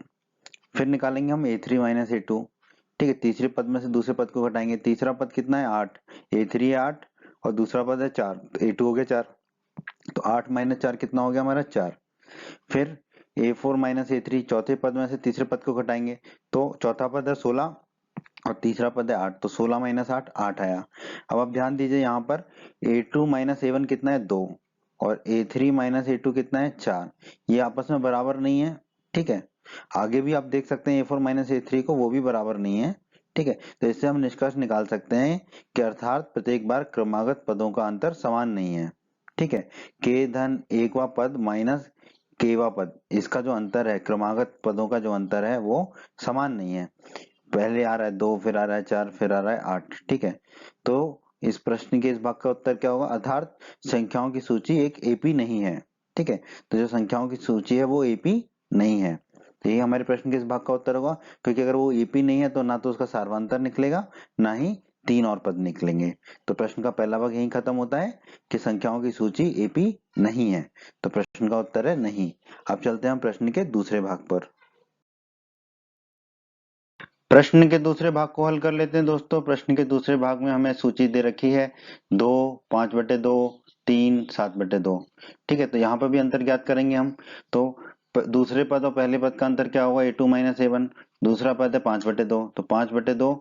फिर निकालेंगे हम a3 माइनस a2। ठीक है, तीसरे पद में से दूसरे पद को घटाएंगे, तीसरा पद कितना है 8, a3 है 8 और दूसरा पद है 4, तो a2 हो गया 4, तो 8 माइनस 4 कितना हो गया हमारा 4। फिर a4 माइनस a3, चौथे पद में से तीसरे पद को घटाएंगे, तो चौथा पद है 16 और तीसरा पद है 8, तो 16 माइनस 8, 8 आया। अब आप ध्यान दीजिए यहाँ पर a2 माइनस a1 कितना है 2 और a3 माइनस a2 कितना है 4, ये आपस में बराबर नहीं है। ठीक है, आगे भी आप देख सकते हैं a4 माइनस a3 को, वो भी बराबर नहीं है। ठीक है, तो इससे हम निष्कर्ष निकाल सकते हैं कि अर्थात प्रत्येक बार क्रमागत पदों का अंतर समान नहीं है। ठीक है, k धन 1वां पद माइनस kवां पद, इसका जो अंतर है, क्रमागत पदों का जो अंतर है वो समान नहीं है। पहले आ रहा है 2, फिर आ रहा है 4, फिर आ रहा है 8। ठीक है, तो इस प्रश्न के इस भाग का उत्तर क्या होगा, अर्थात संख्याओं की सूची एक एपी नहीं है। ठीक है, तो जो संख्याओं की सूची है वो एपी नहीं है, तो यही हमारे प्रश्न के इस भाग का उत्तर होगा, क्योंकि अगर वो एपी नहीं है तो ना तो उसका सार्वंतर निकलेगा, ना ही 3 और पद निकलेंगे। तो प्रश्न का पहला भाग यही खत्म होता है कि संख्याओं की सूची एपी नहीं है, तो प्रश्न का उत्तर है नहीं। अब चलते हैं हम प्रश्न के दूसरे भाग पर। प्रश्न के दूसरे भाग को हल कर लेते हैं दोस्तों। प्रश्न के दूसरे भाग में हमें सूची दे रखी है 2, 5/2, 3, 7/2। ठीक है, तो यहाँ पर भी अंतर ज्ञात करेंगे हम। तो दूसरे पद और पहले पद का अंतर क्या होगा, a2 माइनस a1। दूसरा पद है 5/2, तो 5/2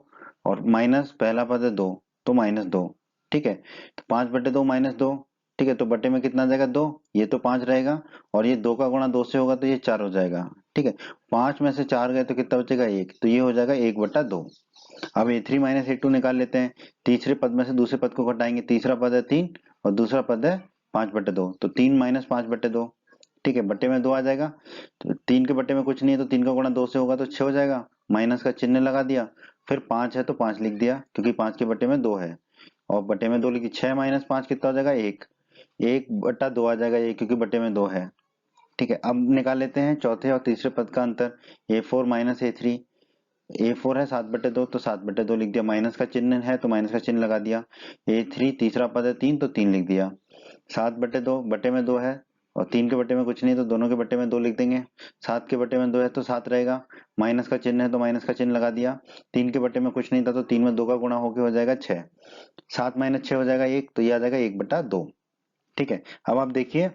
और माइनस पहला पद है 2, तो -2। ठीक है, तो 5/2 -2। ठीक है, तो बटे में कितना जाएगा 2, ये तो 5 रहेगा, और ये 2 का गुणा 2 से होगा तो ये 4 हो जाएगा। ठीक है, 5 में से 4 गए तो कितना बचेगा 1, तो ये हो जाएगा 1/2। अब a3 माइनस a2 निकाल लेते हैं, तीसरे पद में से दूसरे पद को घटाएंगे, तीसरा पद है 3 और दूसरा पद है 5/2, तो 3 माइनस 5/2। ठीक है, बटे में 2 आ जाएगा, तो 3 के बटे में कुछ नहीं है, तो 3 का गुणा 2 से होगा तो 6 हो जाएगा, माइनस का चिन्ह लगा दिया। फिर 5 है तो 5 लिख दिया, क्योंकि 5 के बटे में 2 है, और बटे में 2 लिखी, 6 माइनस 5 कितना हो जाएगा 1, 1/2 आ जाएगा ये, क्योंकि बटे में 2 है। ठीक है, अब निकाल लेते हैं चौथे और तीसरे पद का अंतर, a4 माइनस a3। a4 है 7/2, तो 7/2 लिख दिया, माइनस का चिन्ह है तो माइनस का चिन्ह लगा दिया। a3 तीसरा पद है 3, तो 3 लिख दिया। 7/2 बटे में 2 है, और 3 के बटे में कुछ नहीं तो दोनों के बटे में 2 लिख देंगे। 7 के बटे में 2 है तो 7 रहेगा, माइनस का चिन्ह है तो माइनस का चिन्ह लगा दिया। 3 के बटे में कुछ नहीं था तो 3 में 2 का गुणा होके हो जाएगा 6। 7 माइनस 6 हो जाएगा 1, तो ये आ जाएगा 1/2। ठीक है, अब आप देखिए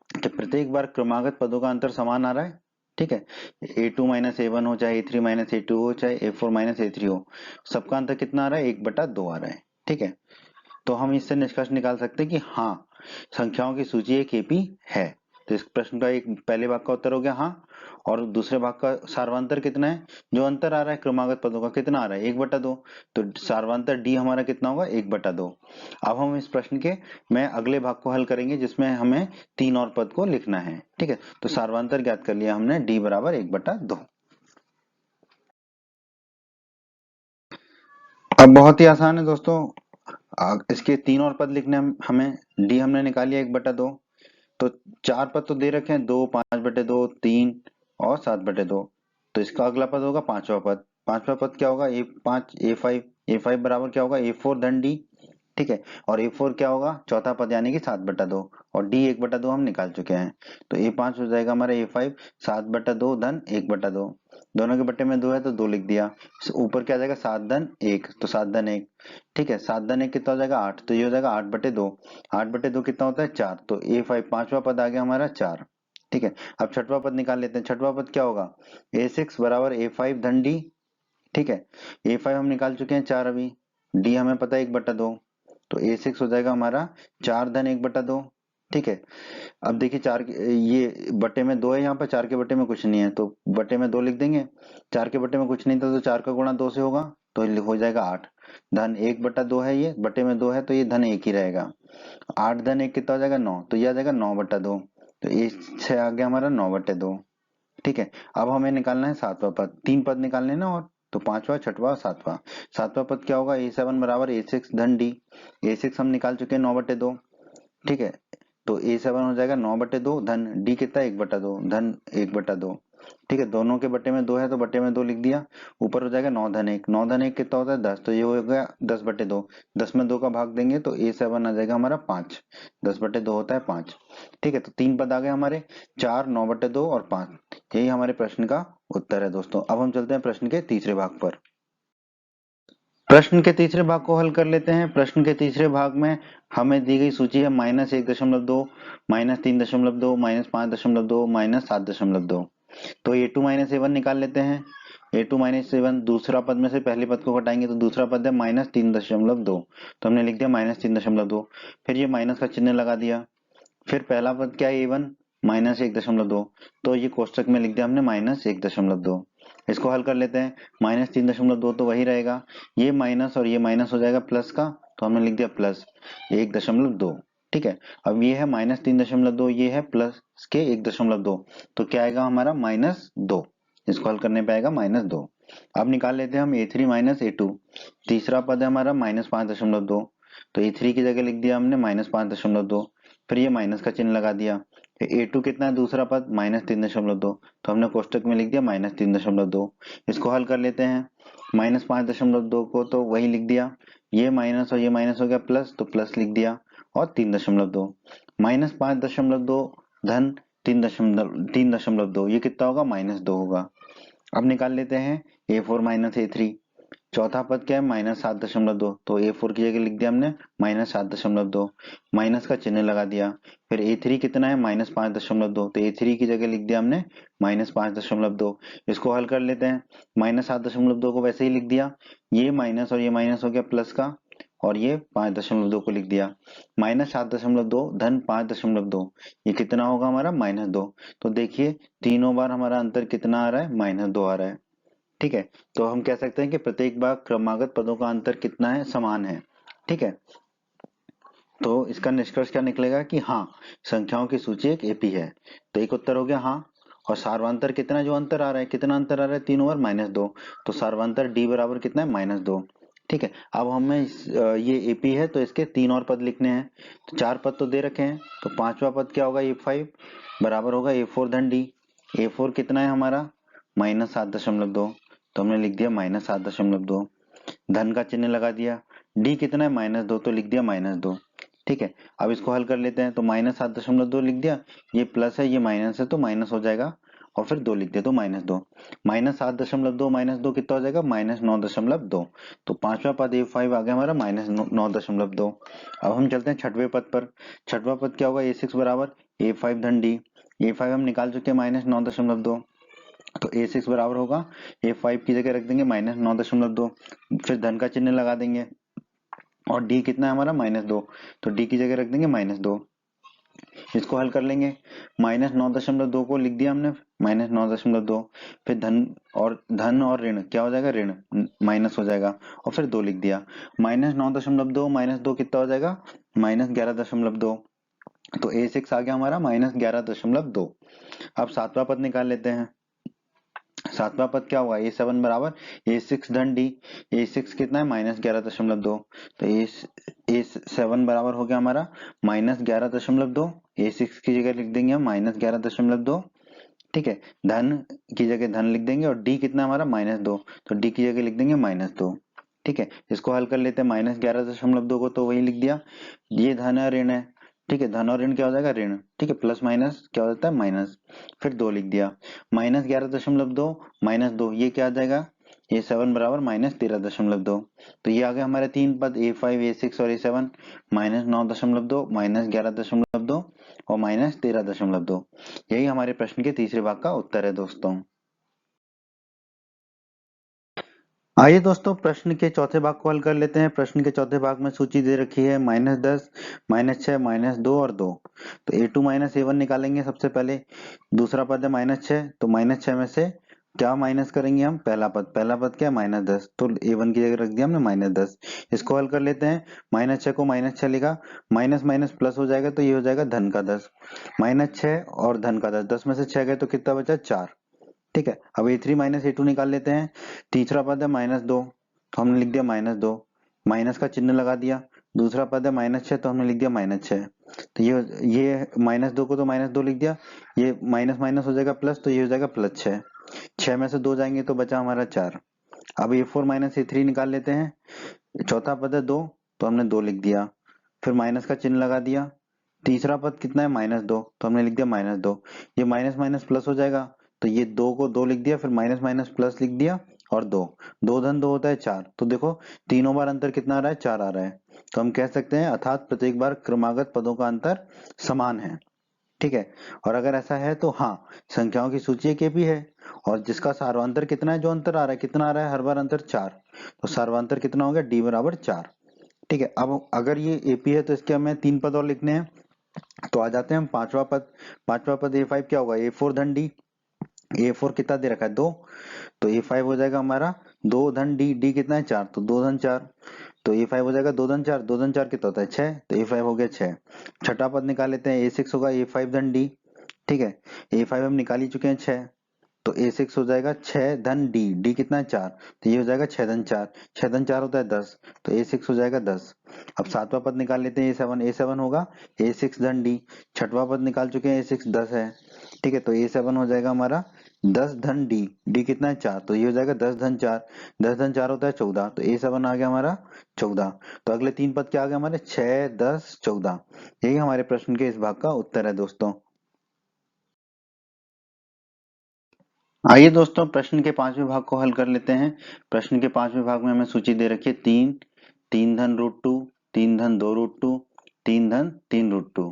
कि प्रत्येक बार क्रमागत पदों का अंतर समान आ रहा है। ठीक है, a2 माइनस a1 हो, चाहे a3 माइनस a2 हो, चाहे a4 माइनस a3 हो, सबका अंतर कितना आ रहा है? 1/2 आ रहा है। ठीक है, तो हम इससे निष्कर्ष निकाल सकते हैं कि हाँ, संख्याओं की सूची एक एपी है। तो इस प्रश्न का एक पहले भाग का उत्तर हो गया हाँ, और दूसरे भाग का सार्वंतर कितना है? जो अंतर आ रहा है क्रमागत पदों का कितना आ रहा है? 1/2। तो सार्वंतर डी हमारा कितना होगा? 1/2। अब हम इस प्रश्न के मैं अगले भाग को हल करेंगे जिसमें हमें 3 और पद को लिखना है। ठीक है, तो सार्वंतर ज्ञात कर लिया हमने, डी बराबर 1/2। अब बहुत ही आसान है दोस्तों, इसके 3 और पद लिखने हमें, डी हमने निकाल लिया 1/2। तो 4 पद तो दे रखे हैं, 2, 5/2, 3 और 7/2। तो इसका अगला पद होगा 5वां पद। 5वां पद क्या होगा? A5, A5 बराबर क्या होगा? A4 धन D। ठीक है, और A4 क्या होगा? चौथा पद यानी कि 7/2, और D 1/2 हम निकाल चुके हैं। तो A5 हो जाएगा हमारा A5 7/2 धन 1/2। दोनों के बट्टे में 2 है तो 2 लिख दिया। ऊपर क्या आ जाएगा? 7 धन 1, तो 7 धन 1। ठीक है, 7 धन 1 कितना हो जाएगा? 8, तो ये हो जाएगा 8/2। 8/2 कितना होता है? 4, तो A5 5वां पद आ गया हमारा 4। ठीक है, अब छठवां पद निकाल लेते हैं। छठवां पद क्या होगा? A6 बराबर A5 धन D। ठीक है, A5 हम निकाल चुके हैं 4 अभी, D हमें पता है 1/2, तो A6 हो जाएगा हमारा 4 धन 1/2। ठीक है, अब देखिए 4 ये बटे में 2 है, यहाँ पर 4 के बटे में कुछ नहीं है तो बटे में 2 लिख देंगे। 4 के बटे में कुछ नहीं था तो 4 का गुणा 2 से होगा, तो हो जाएगा 8 धन 1/2 है, ये बटे में 2 है तो ये धन 1 ही रहेगा। 8 धन 1 कितना हो जाएगा? 9, तो ये आ जाएगा 9/2, तो ये 6 आ गया हमारा 9/2। ठीक है, अब हमें निकालना है 7वां पद। 3 पद निकालने हैं ना, और तो 5वां, 6वां और 7वां। 7वां पद क्या होगा? A7 बराबर A6 धन D। A6 हम निकाल चुके हैं 9/2। ठीक है, तो A7 हो जाएगा 9/2 धन D कितना है? 1/2 धन 1/2। ठीक है, दोनों के बटे में 2 है तो बटे में 2 लिख दिया। ऊपर हो जाएगा 9 धन 1। 9 धन 1 कितना होता है? 10, तो ये हो गया 10/2। 10 में 2 का भाग देंगे तो A7 आ जाएगा हमारा 5। 10/2 होता है 5। ठीक है, तो 3 पद आ गए हमारे, 4, 9/2 और 5। यही हमारे प्रश्न का उत्तर है दोस्तों। अब हम चलते हैं प्रश्न के तीसरे भाग पर। प्रश्न के तीसरे भाग को हल कर लेते हैं। प्रश्न के तीसरे भाग में हमें दी गई सूची है -1.2, -3.2, -5.2, -7.2। तो A2 A1 निकाल लेते हैं। A2 A1 दूसरा पद में से पहले पद को घटाएंगे तो दूसरा पद है -3.2, तो हमने लिख दिया -3.2। फिर ये माइनस का चिन्ह लगा दिया। फिर पहला पद क्या है? A1 -1.2, तो ये कोष्टक में लिख दिया हमने -1.2। इसको हल कर लेते हैं। -3.2 तो वही रहेगा, ये माइनस और ये माइनस हो जाएगा प्लस का, तो हमने लिख दिया प्लस 1.2। ठीक है, अब ये है -3.2, ये है प्लस के 1.2, तो क्या आएगा हमारा? -2। इसको हल करने पे आएगा -2। अब निकाल लेते हैं हम A3 A2। तीसरा पद है हमारा -5.2, तो A3 की जगह लिख दिया हमने -5.2। फिर ये माइनस का चिन्ह लगा दिया। A2 कितना है दूसरा पद? -3.2, तो हमने कोष्टक में लिख दिया -3.2। इसको हल कर लेते हैं। -5.2 को तो वही लिख दिया, ये माइनस और ये माइनस हो गया प्लस, तो प्लस लिख दिया, और 3.2। -5.2 धन 3.2, ये कितना होगा? -2 होगा। अब निकाल लेते हैं A4 A3। चौथा पद क्या है? -7.2, तो A4 की जगह लिख दिया हमने -7.2, माइनस का चिन्ह लगा दिया। फिर A3 कितना है? -5.2, तो A3 की जगह लिख दिया हमने -5.2। इसको हल कर लेते हैं। -7.2 को वैसे ही लिख दिया, ये माइनस और ये माइनस हो गया प्लस का, और ये 5.2 को लिख दिया। -7.2 धन 5.2, ये कितना होगा हमारा? -2। तो देखिए तीनों बार हमारा अंतर कितना आ रहा है? -2 आ रहा है। ठीक है, तो हम कह सकते हैं कि प्रत्येक बार क्रमागत पदों का अंतर कितना है? समान है। ठीक है, तो इसका निष्कर्ष क्या निकलेगा कि हाँ, संख्याओं की सूची एक एपी है। तो एक उत्तर हो गया हाँ। और सार्वंतर कितना, जो अंतर आ रहा है, कितना अंतर आ रहा है? 3 ओवर -2, तो सार्वंतर डी बराबर कितना है? -2। ठीक है, अब हमें ये एपी है तो इसके 3 और पद लिखने हैं। तो 4 पद तो दे रखे हैं, तो 5वां पद क्या होगा? A5 बराबर होगा A4 धन D। A4 कितना है हमारा? -7.2, तो हमने लिख दिया -7.2, धन का चिन्ह लगा दिया। D कितना है? -2, तो लिख दिया -2। ठीक है, अब इसको हल कर लेते हैं। तो -7.2 लिख दिया, ये प्लस है ये माइनस है तो माइनस हो जाएगा, और फिर 2 लिख दिया तो -2। -7.2 -2 कितना हो जाएगा, -9.2। तो पांचवा पद A5 आ गया हमारा -9.2। अब हम चलते हैं छठवें पद पर। छठवां पद क्या होगा, A6 बराबर A5 धन D। A5 हम निकाल चुके हैं -9.2, तो A6 बराबर होगा A5 की जगह रख देंगे -9.2, फिर धन का चिन्ह लगा देंगे, और D कितना है हमारा -2, तो D की जगह रख देंगे -2। इसको हल कर लेंगे, -9.2 को लिख दिया हमने, -9.2, फिर धन और ऋण क्या हो जाएगा, ऋण माइनस हो जाएगा, और फिर 2 लिख दिया। -9.2 -2 कितना हो जाएगा, -11.2। तो A6 आ गया हमारा -11.2। अब सातवां पद निकाल लेते हैं। सातवां पद क्या होगा, A7 बराबर A6 धन D। A6 कितना है, -11.2, तो A7 बराबर हो गया हमारा -11.2। A6 की जगह लिख देंगे हम -11.2, ठीक है। धन की जगह धन लिख देंगे, और D कितना हमारा -2, तो D की जगह लिख देंगे -2, ठीक है। इसको हल कर लेते हैं, -11.2 को तो वही लिख दिया, ये धन है ऋण है, ठीक है। धन और ऋण क्या हो जाएगा, ऋण, ठीक है। प्लस माइनस क्या हो जाता है, माइनस, फिर 2 लिख दिया। -11.2 -2 ये क्या आ जाएगा, A7 बराबर -13.2। तो ये आ गए हमारे तीन पद A5 A6 और A7, -9.2 -11.2 और -13.2। यही हमारे प्रश्न के तीसरे भाग का उत्तर है दोस्तों। आइए दोस्तों प्रश्न के चौथे भाग को हल कर लेते हैं। प्रश्न के चौथे भाग में सूची दे रखी है -10 -6 -2 और 2। तो A2 A1 निकालेंगे सबसे पहले। दूसरा पद है -6, तो -6 में से क्या माइनस करेंगे हम, पहला पद क्या है, -10, तो A1 की जगह रख दिया हमने -10। इसको हल कर लेते हैं। -6 को -6 लिखा, माइनस माइनस प्लस हो जाएगा, तो ये हो जाएगा धन का 10। -6 और धन का 10, 10 में से 6 गए तो कितना बचा, 4, ठीक है। अब A3 A2 निकाल लेते हैं। तीसरा पद है -2, तो हमने लिख दिया -2, माइनस का चिन्ह लगा दिया। दूसरा पद है -6, तो हमने लिख दिया -6। तो ये -2 को तो -2 लिख दिया, ये माइनस माइनस हो जाएगा प्लस, तो ये हो जाएगा +6। 6 में से 2 जाएंगे तो बचा हमारा 4। अब A4 A3 निकाल लेते हैं। चौथा पद है 2, तो हमने 2 लिख दिया, फिर माइनस का चिन्ह लगा दिया। तीसरा पद कितना है, -2, तो हमने लिख दिया -2। ये माइनस माइनस प्लस हो जाएगा, तो ये 2 को 2 लिख दिया, फिर माइनस माइनस प्लस लिख दिया, और 2, 2 धन 2 होता है 4। तो देखो तीनों बार अंतर कितना आ रहा है, 4 आ रहा है। तो हम कह सकते हैं अर्थात प्रत्येक बार क्रमागत पदों का अंतर समान है, ठीक है। और अगर ऐसा है तो हाँ, संख्याओं की सूची एक एपी है, और जिसका सार्वंतर कितना है, जो अंतर आ रहा है कितना आ रहा है, हर बार अंतर 4, तो सार्वंतर कितना हो गया, D बराबर 4, ठीक है। अब अगर ये एपी है तो इसके हमें 3 पद और लिखने हैं। तो आ जाते हैं हम पांचवा पद। पांचवा पद A5 क्या होगा, A4 धन D। A4 कितना दे रखा है, 2, तो A5 हो जाएगा हमारा 2 धन D। D कितना है, 4, तो 2 धन 4, तो A5 हो जाएगा 2 धन 4, 2 धन 4 कितना होता है, 6, तो A5 हो गया 6। छठा पद निकाल लेते हैं, A6 होगा A5 धन D, ठीक है। A5 हम निकाल ही चुके हैं 6, तो A6 हो जाएगा 6 धन D। D कितना है, 4, तो ये हो जाएगा 6 धन 4, 6 धन 4 होता है 10, तो A6 हो जाएगा 10। अब सातवां पद निकाल लेते हैं, A7 होगा A6 धन D। छठवां पद निकाल चुके हैं, A6 10 है, ठीक है। तो A7 हो जाएगा हमारा 10 धन D। D कितना है, 4, तो ये हो जाएगा 10 धन 4, 10 धन 4 होता है 14, तो A7 आ गया हमारा 14। तो अगले तीन पद क्या आ गए हमारे, 6 10 14। यही हमारे प्रश्न के इस भाग का उत्तर है दोस्तों। आइए दोस्तों प्रश्न के पांचवें भाग को हल कर लेते हैं। प्रश्न के पांचवें भाग में हमें सूची दे रखी है 3, 3 धन √2, 3 धन 2 √2, 3 धन 3 √2,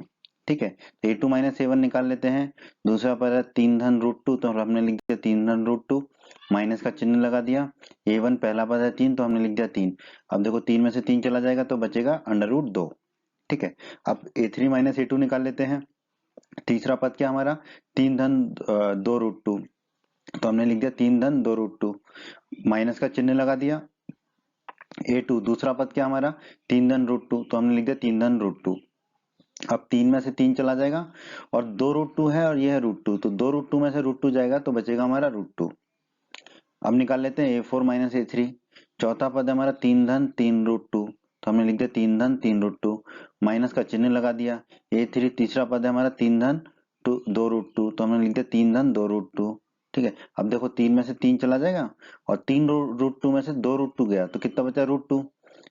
ठीक है। तो A2 A1 निकाल लेते हैं। दूसरा पद है 3 धन √2, तो हमने लिख दिया 3 धन √2, माइनस का चिन्ह लगा दिया। A1 पहला पद है 3, तो हमने लिख दिया 3। अब देखो 3 में से 3 चला जाएगा तो बचेगा √2, ठीक है। अब A3 A2 निकाल लेते हैं। तीसरा पद क्या हमारा, 3 धन 2 √2, तो हमने लिख दिया 3 धन 2 √2, माइनस का चिन्ह लगा दिया। A2 दूसरा पद क्या हमारा, 3 धन √2, तो हमने लिख दिया 3 धन √2। अब 3 में से 3 चला जाएगा, और 2 √2 है और ये है √2, तो 2 √2 में से √2 जाएगा तो बचेगा हमारा √2। अब निकाल लेते हैं A4 A3। चौथा पद है हमारा 3 धन 3 √2, तो हमने लिख दिया 3 धन 3 √2, माइनस का चिन्ह लगा दिया। A3 तीसरा पद है हमारा 3 धन 2 √2, तो हमने लिख दिया 3 धन 2 √2, ठीक है। अब देखो 3 में से 3 चला जाएगा, और 3 √2 में से 2 √2 गया, तो कितना बचा, √2।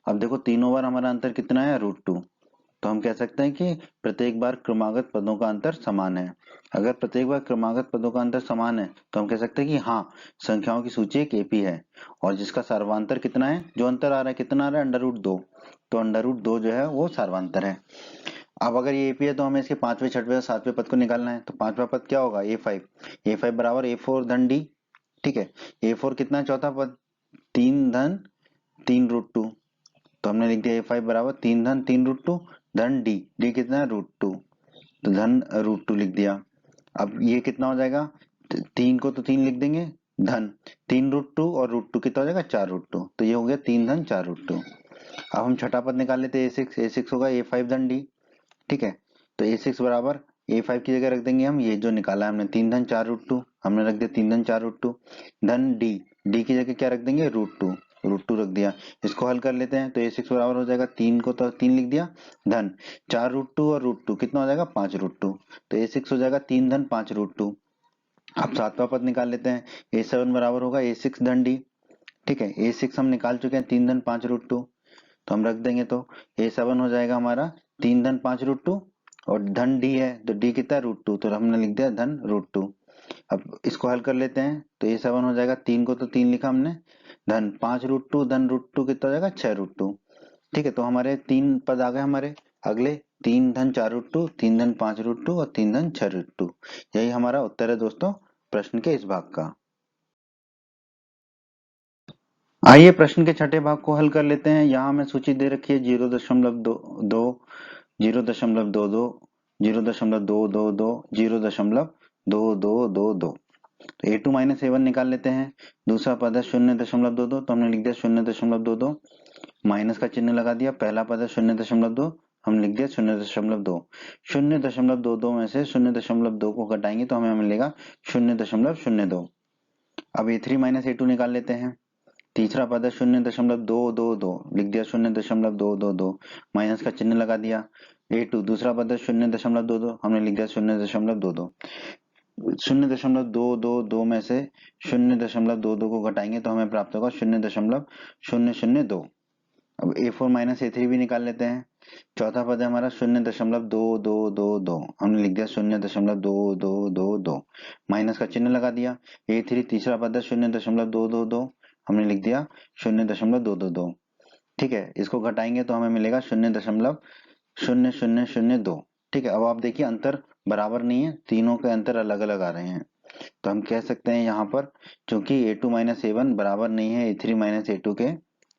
अब देखो तीनों बार हमारा अंतर कितना है, √2, तो हम कह सकते हैं कि प्रत्येक बार क्रमागत पदों का अंतर समान है। अगर प्रत्येक बार क्रमागत पदों का अंतर समान है तो हम कह सकते हैं कि हाँ, संख्याओं की सूची एक एपी है और जिसका सर्वांतर कितना है, जो अंतर आ रहा है कितना आ रहा है, √2। तो √2 जो है वो सर्वांतर है। अब अगर ये एपी है तो हमें इसके 5वें 6वें और 7वें पद को निकालना है। तो 5वां पद क्या होगा, a5 बराबर a4 धन d। ठीक है, a4 कितना है, चौथा पद 3 धन 3√2। तो हमने लिख दिया a5 बराबर 3 धन 3√2 धन d कितना है √2, तो धन √2 लिख दिया। अब ये कितना हो जाएगा, 3 को तो 3 लिख देंगे, धन 3√2 और √2 कितना हो जाएगा 4√2, तो ये हो गया 3 धन 4√2। अब हम छठा पद निकाल लेते हैं a6 होगा a5 धन d। ठीक है, तो a6 बराबर a5 की जगह रख देंगे हम ये जो निकाला है हमने 3 धन 4√2, हमने रख दिया 3 धन 4√2 धन d की जगह क्या रख देंगे √2 रख दिया। इसको हल कर लेते हैं तो a6 बराबर हो जाएगा 3 को तो 3 लिख दिया, धन 4√2 और √2 कितना हो जाएगा 5√2, तो a6 हो जाएगा 3 धन 5√2। अब सातवां पद निकाल लेते हैं, a7 बराबर होगा a6 धन d। ठीक है, a6 हम निकाल चुके हैं 3 धन 5√2, तो हम रख देंगे तो a7 हो जाएगा हमारा 3 धन 5√2 और धन d है तो d कितना है √2, तो हमने लिख दिया धन √2। अब इसको हल कर लेते हैं तो a7 हो जाएगा 3 को तो 3 लिखा हमने, धन 5√2 धन √2 कितना हो जाएगा 6√2। ठीक है, तो हमारे 3 पद आ गए हमारे अगले, 3 धन 4√2, 3 धन 5√2 और 3 धन 6√2। यही हमारा उत्तर है दोस्तों प्रश्न के इस भाग का। आइए प्रश्न के छठे भाग को हल कर लेते हैं। यहाँ हमें सूची दे रखी है 0.2, 0.22, 0.222, 0.2222। तो a2 माइनस a1 निकाल लेते हैं। दूसरा पद है 0.22, तो हमने लिख दिया 0.22, माइनस का चिन्ह लगा दिया। पहला पद है 0.2, हम लिख दिया 0.2। 0.22 में से 0.2 को घटाएंगे तो हमें मिलेगा 0.02। अब a3 माइनस a2 निकाल लेते हैं। तीसरा पद है 0.222, लिख दिया 0.222, माइनस का चिन्ह लगा दिया। a2 दूसरा पद है 0.22, हमने लिख दिया 0.22। 0.222 में से 0.22 को घटाएंगे तो हमें प्राप्त होगा 0.002। अब a4 माइनस a3 भी निकाल लेते हैं। चौथा पद है हमारा 0.2222, हमने लिख दिया 0.2222, माइनस का चिन्ह लगा दिया। a3 तीसरा पद है 0.222, हमने लिख दिया 0.222। ठीक है, इसको घटाएंगे तो हमें मिलेगा 0.0002। ठीक है, अब आप देखिए अंतर बराबर नहीं है, तीनों के अंतर अलग अलग आ रहे हैं। तो हम कह सकते हैं यहाँ पर क्योंकि a2 माइनस a1 बराबर नहीं है a3 माइनस a2 के,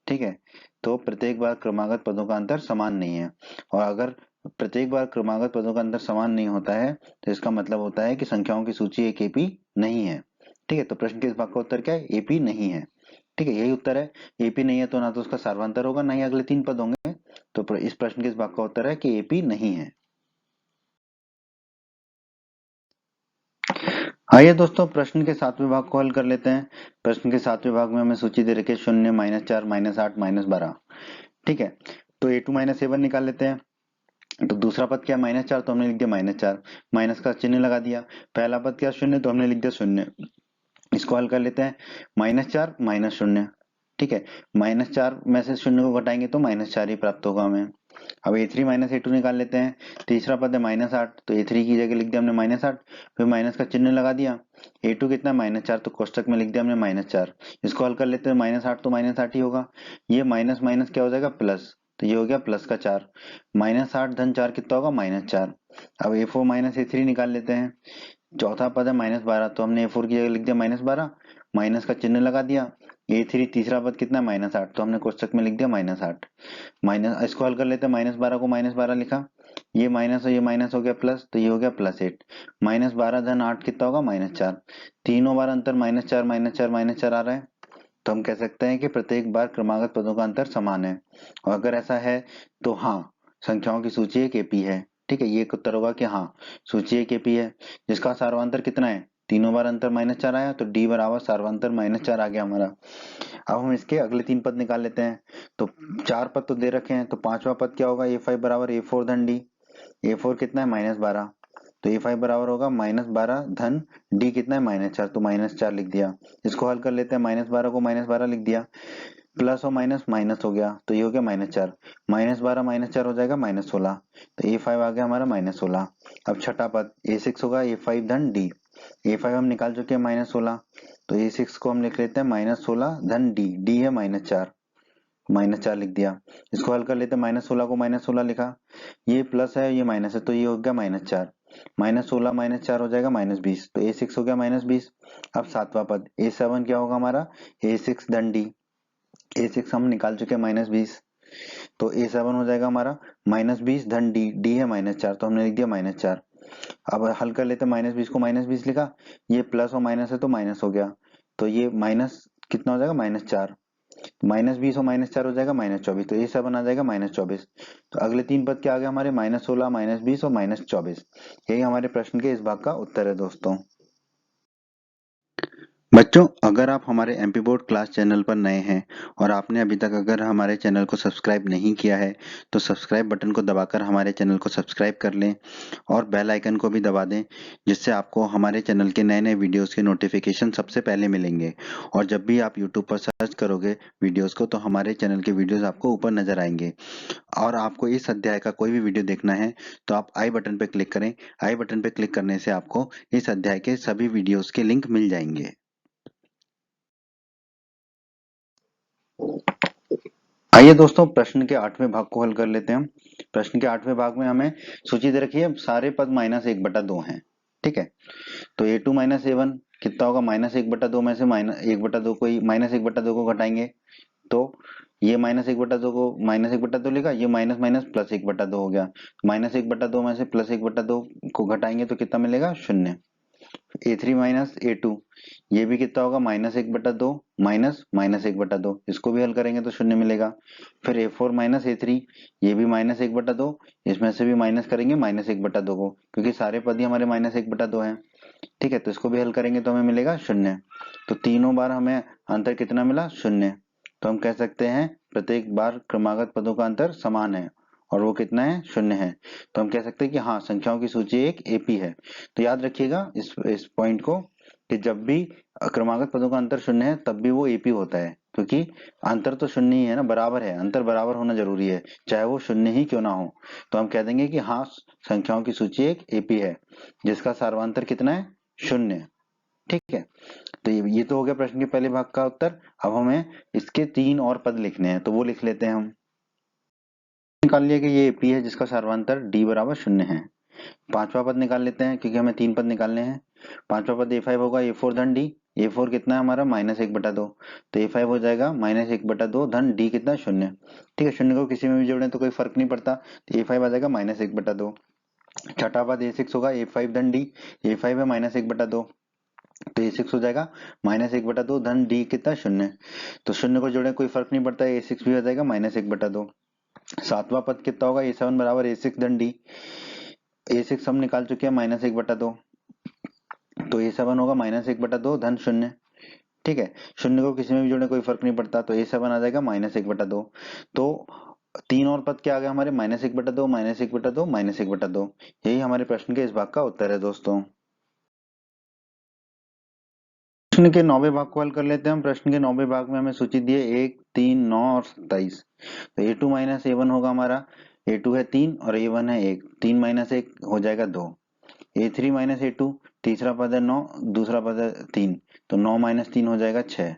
ठीक है, तो प्रत्येक बार क्रमागत पदों का अंतर समान नहीं है। और अगर प्रत्येक बार क्रमागत पदों का अंतर समान नहीं होता है तो इसका मतलब होता है कि संख्याओं की सूची एक एपी नहीं है। ठीक है, तो प्रश्न के इस भाग का उत्तर क्या है, एपी नहीं है। ठीक है, यही उत्तर है। एपी नहीं है तो ना तो उसका सर्वांतर होगा ना ही अगले 3 पद होंगे। तो इस प्रश्न के इस भाग का उत्तर है कि एपी नहीं है। आइए दोस्तों प्रश्न के 7वें भाग को हल कर लेते हैं। प्रश्न के 7वें भाग में हमें सूची दे रखी है 0, -4, -8, -12। ठीक है, तो a2 माइनस a1 निकाल लेते हैं। तो दूसरा पद क्या, -4, तो हमने लिख दिया -4, माइनस का चिन्ह लगा दिया। पहला पद क्या 0, तो हमने लिख दिया 0। इसको हल कर लेते हैं, -4 -0। ठीक है, -4 में से 0 को घटाएंगे तो -4 ही प्राप्त होगा हमें। अब a3 माइनस a2 निकाल लेते हैं। तीसरा पद है -8, तो a3 की जगह लिख दिया हमने -8, फिर माइनस का चिन्ह लगा दिया। a2 कितना -4, तो कोष्टक में लिख दिया हमने -4। इसको हल कर लेते हैं, -8 तो -8 ही होगा, ये माइनस माइनस क्या हो जाएगा प्लस, तो ये हो गया प्लस का 4, -8 धन 4 कितना होगा -4। अब a4 माइनस a3 निकाल लेते हैं। चौथा पद है -12, तो हमने a4 की जगह लिख दिया -12, माइनस का चिन्ह लगा दिया। a3 तीसरा पद कितना -8, तो हमने कोष्टक में लिख दिया -8। माइनस इसको हल कर लेते हैं, -12 को -12 लिखा, ये माइनस और ये माइनस हो गया प्लस, तो ये हो गया +8। -12 धन 8 कितना होगा -4। तीनों बार अंतर -4 -4 -4 आ रहा है, तो हम कह सकते हैं कि प्रत्येक बार क्रमागत पदों का अंतर समान है। और अगर ऐसा है तो हाँ, संख्याओं की सूची एक एपी है। ठीक है, ये एक उत्तर होगा कि हाँ, सूची एक एपी है। जिसका सार्वंतर कितना है, तीनों बार अंतर -4 आया, तो d बराबर सार्वंतर -4 आ गया हमारा। अब हम इसके अगले 3 पद निकाल लेते हैं। तो 4 पद तो दे रखे हैं, तो 5वां पद क्या होगा, a5 बराबर a4 धन d। a4 कितना है -12, तो a5 बराबर होगा -12 धन d कितना है -4, तो -4 लिख दिया। इसको हल कर लेते हैं, -12 को -12 लिख दिया। प्लस और माइनस माइनस हो गया, तो ये हो गया -4, -12 -4 हो जाएगा -16, तो A5 आ गया हमारा -16। अब छठा पद A6 होगा A5 धन D, A5 हम निकाल चुके हैं -16, तो A6 को हम लिख लेते हैं -16 धन D, D है -4 लिख दिया। इसको हल कर लेते हैं, -16 को -16 लिखा, ये प्लस है ये माइनस है, तो ये हो गया -4, -16 -4 हो जाएगा -20, तो A6 हो गया -20। अब सातवां पद A7 क्या होगा हमारा, A6 धन D, A6 हम निकाल चुके हैं -20, तो A7 हो जाएगा हमारा -20 धन D, D है -4, तो हमने लिख दिया -4। अब हल कर लेते हैं, -20 को -20 लिखा, ये प्लस और माइनस है तो माइनस हो गया, तो ये माइनस कितना हो जाएगा -4, -20 और -4 हो जाएगा -24, तो A7 आ जाएगा -24। तो अगले तीन पद क्या आ गया हमारे, -16 -20 और -24। यही हमारे प्रश्न के इस भाग का उत्तर है दोस्तों। बच्चों, अगर आप हमारे एमपी बोर्ड क्लास चैनल पर नए हैं और आपने अभी तक अगर हमारे चैनल को सब्सक्राइब नहीं किया है तो सब्सक्राइब बटन को दबाकर हमारे चैनल को सब्सक्राइब कर लें और बेल आइकन को भी दबा दें, जिससे आपको हमारे चैनल के नए नए वीडियोस के नोटिफिकेशन सबसे पहले मिलेंगे। और जब भी आप यूट्यूब पर सर्च करोगे वीडियोस को तो हमारे चैनल के वीडियोस आपको ऊपर नजर आएंगे। और आपको इस अध्याय का कोई भी वीडियो देखना है तो आप आई बटन पर क्लिक करें। आई बटन पर क्लिक करने से आपको इस अध्याय के सभी वीडियोस के लिंक मिल जाएंगे। आइए दोस्तों, प्रश्न के 8वें भाग को हल कर लेते हैं। प्रश्न के 8वें भाग में हमें सूची दे रखी है, सारे पद -1/2 हैं। ठीक है, तो A2 -A1 कितना होगा, -1/2 में से -1/2 को ही -1/2 को घटाएंगे, तो ये -1/2 को -1/2 लिखा, ये माइनस माइनस प्लस 1/2 हो गया, -1/2 में से प्लस 1/2 को घटाएंगे तो कितना मिलेगा, 0। A3 -A2 ये भी कितना होगा, -1/2 माइनस -1/2, इसको भी हल करेंगे तो 0 मिलेगा। फिर A4 -A3 ये भी -1/2, इसमें से भी माइनस करेंगे -1/2 को, क्योंकि सारे पद ही हमारे -1/2 हैं। ठीक है, तो इसको भी हल करेंगे तो हमें मिलेगा 0। तो तीनों बार हमें अंतर कितना मिला, 0। तो हम कह सकते हैं प्रत्येक बार क्रमागत पदों का अंतर समान है और वो कितना है, 0 है। तो हम कह सकते हैं कि हाँ, संख्याओं की सूची एक एपी है। तो याद रखिएगा इस पॉइंट को कि जब भी क्रमागत पदों का अंतर 0 है तब भी वो एपी होता है, क्योंकि अंतर तो 0 ही है ना, बराबर है, अंतर बराबर होना जरूरी है, चाहे वो 0 ही क्यों ना हो। तो हम कह देंगे कि हाँ, संख्याओं की सूची एक एपी है जिसका सार्वंतर कितना है, 0। ठीक है, तो ये तो हो गया प्रश्न के पहले भाग का उत्तर। अब हमें इसके 3 और पद लिखने हैं, तो वो लिख लेते हैं हम। निकाल लिया कि ये एपी है जिसका सर्वांतर डी बराबर 0 है। पांचवा पद निकाल लेते हैं क्योंकि हमें 3 पद निकालने हैं। पांचवा पद A5 होगा A4 धन डी। A4 कितना है हमारा, -1/2, तो A5 हो जाएगा -1/2 धन डी कितना, 0। ठीक है, 0 को किसी में भी जोड़ें तो कोई फर्क नहीं पड़ता, तो A5 आ जाएगा -1/2। छठा पद A6 होगा A5 धन डी। A5 है -1/2, तो A6 हो जाएगा -1/2 धन डी कितना, 0। तो 0 को जोड़े कोई फर्क नहीं पड़ता, A6 भी हो जाएगा -1/2। सातवां पद कितना होगा, A7 बराबर A6 धन डी। A6 हम निकाल चुके हैं -1/2, तो A7 होगा -1/2 धन 0। ठीक है, 0 को किसी में भी जोड़े कोई फर्क नहीं पड़ता, तो A7 आ जाएगा -1/2। तो तीन और पद क्या आ गए हमारे, -1/2 -1/2 -1/2। यही हमारे प्रश्न के इस भाग का उत्तर है दोस्तों। प्रश्न के 9वें भाग को हल कर लेते हैं हम। प्रश्न के 9वें भाग में हमें सूची दी है 1, 3, 9 और 27। तो A2 -A1 होगा हमारा, A2 है 3 और A1 है 1, 3 - 1 हो जाएगा 2। A3 -A2 तीसरा पद है 9, दूसरा पद है 3, तो 9 - 3 हो जाएगा 6।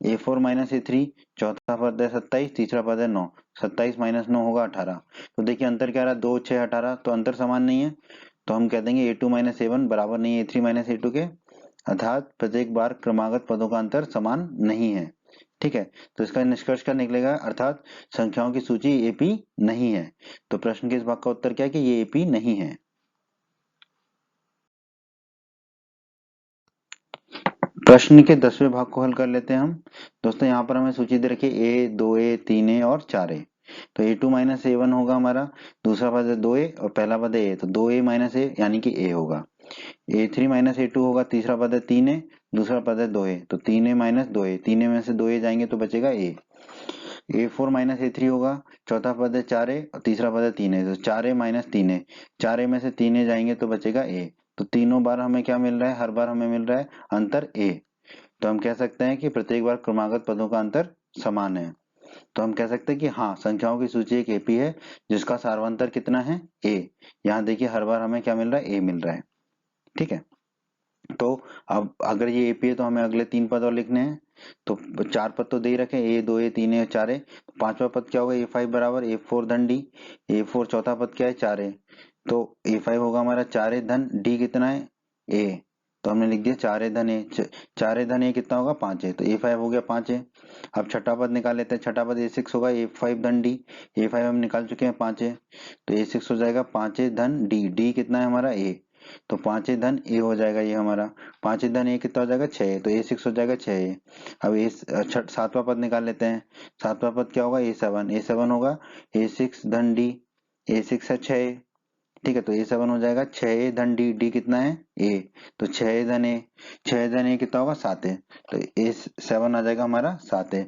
A4 -A3 चौथा पद है 27, तीसरा पद है 9, 27 - 9 होगा 18। तो देखिए अंतर क्या रहा, 2, 6, 18, तो अंतर समान नहीं है, तो हम कह देंगे A2 -A1 बराबर नहीं है A3 -A2 के, अर्थात प्रत्येक बार क्रमागत पदों का अंतर समान नहीं है। ठीक है, तो इसका निष्कर्ष क्या निकलेगा, अर्थात संख्याओं की सूची एपी नहीं है। तो प्रश्न के इस भाग का उत्तर क्या है कि ये एपी नहीं है। प्रश्न के 10वें भाग को हल कर लेते हैं हम। दोस्तों यहाँ पर हमें सूची दे रखी है A, 2A, 3A और 4A। तो A2 -A1 होगा हमारा, दूसरा पद है 2A और पहला पद है A, तो 2A - A यानी कि A होगा। A3 -A2 होगा, तीसरा पद है 3A, दूसरा पद है 2A, तो 3A - 2A, 3A में से 2A जाएंगे तो बचेगा A। A4 -A3 होगा, चौथा पद है 4A और तीसरा पद है 3A, तो 4A - 3A, 4A में से 3A जाएंगे तो बचेगा A। तो तीनों बार हमें क्या मिल रहा है, हर बार हमें मिल रहा है अंतर A। तो हम कह सकते हैं कि प्रत्येक बार क्रमागत पदों का अंतर समान है। तो हम कह सकते हैं कि हाँ, संख्याओं की सूची एक एपी है जिसका सार्वंतर कितना है, ए। यहाँ देखिए हर बार हमें क्या मिल रहा है, ए मिल रहा है। ठीक है, तो अब अगर ये एपी है तो हमें अगले 3 पद और लिखने हैं। तो 4 पद तो दे ही रखे, ए 2 ए 3 ए 4 ए। तो 5वां पद क्या होगा, ए5 बराबर ए4 धन डी। ए4 चौथा पद क्या है, 4 ए। तो ए5 होगा हमारा 4 ए धन डी कितना है, ए। तो हमने लिख दिया 4 ए धन ए। 4 ए धन ए कितना होगा, 5 ए। तो ए5 हो गया 5 ए। अब छठा पद निकाल लेते हैं। छठा पद ए6 होगा ए5 धन डी। ए5 हम निकाल चुके हैं 5 ए। तो ए6 हो जाएगा 5 ए धन डी। डी कितना है हमारा, ए। तो 5 ए धन ए हो जाएगा ये हमारा। 5 ए धन ए कितना हो जाएगा, 6 ए। तो ए6 हो जाएगा 6 ए। अब ए 7वां पद निकाल लेते हैं। 7वां पद क्या होगा, ए7। ए7 होगा ए6 धन डी। ए6 है 6 ए। ठीक है, तो ए7 हो जाएगा 6 ए धन डी। डी कितना है, ए। तो 6 ए धन ए। 6 ए धन ए कितना होगा, 7 ए। तो ए7 आ जाएगा हमारा 7 ए।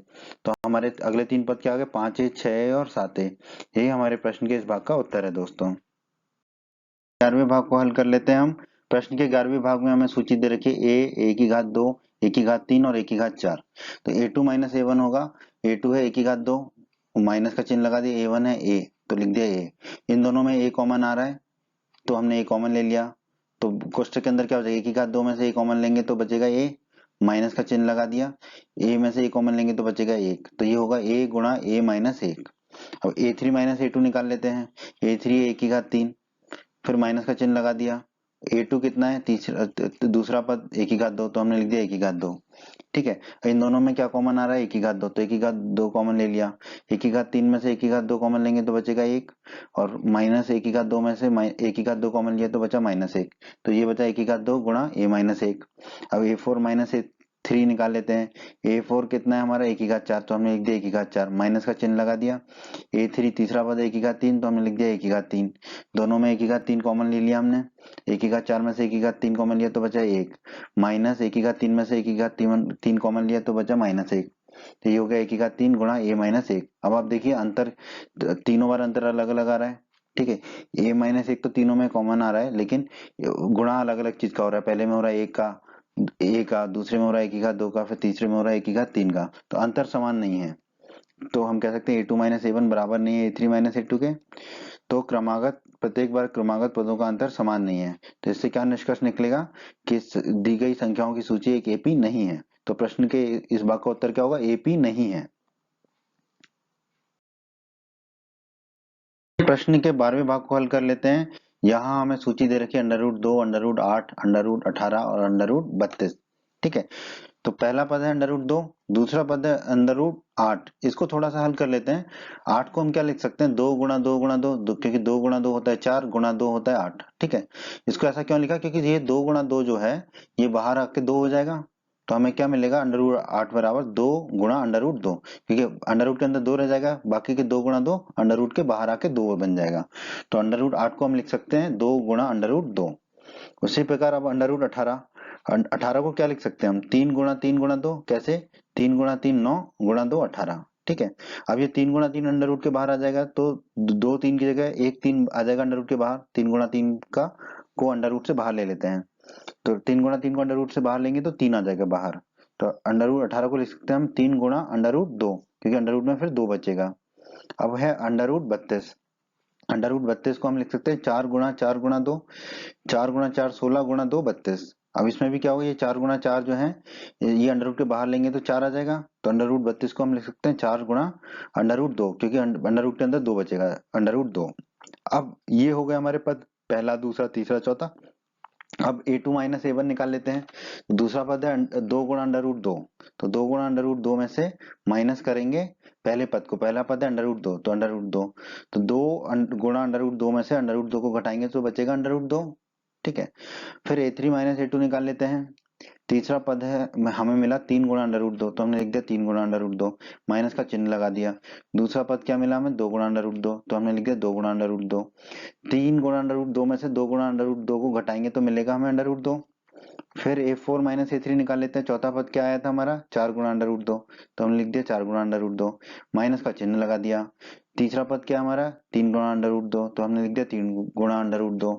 तो हमारे अगले 3 पद क्या आ गए, 5 ए 6 ए और 7 ए। यही हमारे प्रश्न के इस भाग का उत्तर है दोस्तों। 11वें भाग को हल कर लेते हैं हम। प्रश्न के 11वें भाग में हमें सूची दे रखी है ए की घात 2, ए की घात 3 और ए की घात 4। तो a2 माइनस ए1 होगा। a2 है ए की घात 2, माइनस का चिन्ह लगा दिया। a1 है ए, तो लिख दिया ए। इन दोनों में ए कॉमन आ रहा है तो हमने ए कॉमन ले लिया। तो कोष्टक के अंदर क्या हो जाएगा, ए की घात 2 में से ए कॉमन लेंगे तो बचेगा ए, माइनस का चिन्ह लगा दिया। ए में से ए कॉमन लेंगे तो बचेगा 1, तो ये होगा ए गुणा ए माइनस 1। अब a3 माइनस ए2 निकाल लेते हैं। a3 है ए की घात 3, फिर माइनस का चिन्ह लगा दिया। a2 कितना है, तीसरा दूसरा पद ए की घात 2, तो हमने लिख दिया ए की घात 2। ठीक है, इन दोनों में क्या कॉमन आ रहा है, ए की घात 2, तो ए की घात 2 कॉमन ले लिया। ए की घात 3 में से ए की घात 2 कॉमन लेंगे तो बचेगा 1, और माइनस ए की घात 2 में से ए की घात 2 कॉमन लिया तो बचा -1। तो ये बचा ए की घात 2 गुणा ए माइनस 1। अब a4 माइनस ए3 निकाल लेते हैं। a4 कितना है हमारा, ए की घात 4, तो हमने लिख दिया ए की घात 4, माइनस का चिन्ह लगा दिया। a3 तीसरा पद ए की घात 3, तो हमने लिख दिया ए की घात 3। दोनों में ए की घात 3 कॉमन ले लिया हमने। ए की घात 4 में से ए की घात 3 कॉमन लिया तो बचा 1, माइनस ए की घात 3 में से ए की घात 3 कॉमन लिया तो बचा -1। तो ये हो गया ए की घात 3 गुणा ए माइनस 1। अब आप देखिए अंतर, तीनों बार अंतर अलग अलग आ रहा है। ठीक है, ए माइनस 1 तो तीनों में कॉमन आ रहा है, लेकिन गुणा अलग अलग चीज का हो रहा है। पहले में हो रहा है एक का, दूसरे में हो रहा है ए की घात 2 का, फिर तीसरे में हो रहा है ए की घात 3 का। तो अंतर समान नहीं है, तो हम कह सकते हैं a2 माइनस ए1 बराबर नहीं है a3 माइनस ए2 के। तो क्रमागत, प्रत्येक बार क्रमागत पदों का अंतर समान नहीं है। तो इससे क्या निष्कर्ष निकलेगा कि दी गई संख्याओं की सूची एक एपी नहीं है। तो प्रश्न के इस भाग का उत्तर क्या होगा, एपी नहीं है। प्रश्न के 12वें भाग को हल कर लेते हैं। यहाँ हमें सूची दे रखी है √2, √8, √18 और √32। ठीक है, तो पहला पद है √2, दूसरा पद है √8। इसको थोड़ा सा हल कर लेते हैं। 8 को हम क्या लिख सकते हैं, 2 गुणा 2 गुणा 2, क्योंकि 2 गुणा 2 होता है 4, गुणा 2 होता है 8। ठीक है, इसको ऐसा क्यों लिखा, क्योंकि ये 2 गुणा 2 जो है ये बाहर आके 2 हो जाएगा। तो हमें क्या मिलेगा, √8 बराबर 2 गुणा √2, क्योंकि √√ के अंदर 2 रह जाएगा, बाकी के 2 गुणा 2 √√ के बाहर आके 2 बन जाएगा। तो √8 को हम लिख सकते हैं 2 गुणा √2। उसी प्रकार अब √18, 18 को क्या लिख सकते हैं हम, 3 गुणा 3 गुणा 2। कैसे, 3 गुणा 3 9, गुणा 2 18। ठीक है, अब ये 3 गुणा 3 √√ के बाहर आ जाएगा, तो 2 3 की जगह 1 3 आ जाएगा √√ के बाहर। 3 गुणा 3 का को √√ से बाहर ले लेते हैं, तो 3 गुणा 3 को √√ से बाहर लेंगे तो 3 आ जाएगा बाहर। तो √18 को लिख सकते हैं हम 3 गुणा √2, क्योंकि √√ में फिर 2 बचेगा। अब है √32। √32 को हम लिख सकते हैं 4 गुणा 4 गुणा 2, 4 गुणा 4 16 गुणा 2 32। अब इसमें भी क्या होगा, ये 4 गुणा 4 जो है ये √√ के बाहर लेंगे तो 4 आ जाएगा। तो √32 को हम लिख सकते हैं 4 गुणा √2, क्योंकि √√ के अंदर 2 बचेगा, √2। अब ये हो गए हमारे पद, पहला दूसरा तीसरा चौथा। अब a2 माइनस ए1 निकाल लेते हैं। दूसरा पद है 2 गुणा √2, तो 2 गुणा √2 में से माइनस करेंगे पहले पद को। पहला पद है √2, तो √2, तो 2 गुणा √2 में से √2 को घटाएंगे तो बचेगा √2। ठीक है, फिर a3 माइनस ए2 निकाल लेते हैं। तीसरा पद है, हमें मिला 3 गुणा √2, तो हमने लिख दिया 3 गुणा √2, माइनस का चिन्ह लगा दिया। दूसरा पद क्या मिला हमें, 2 गुणा √2, तो हमने लिख दिया 2 गुणा √2। 3 गुणा √2 में से 2 गुणा √2 को घटाएंगे तो मिलेगा हमें √2। फिर a4 माइनस ए3 निकाल लेते हैं। चौथा पद क्या आया था हमारा, 4 गुणा √2, तो हमने लिख दिया 4 गुणा √2, माइनस का चिन्ह लगा दिया। तीसरा पद क्या हमारा, 3 गुणा √2, तो हमने लिख दिया 3 गुणा √2।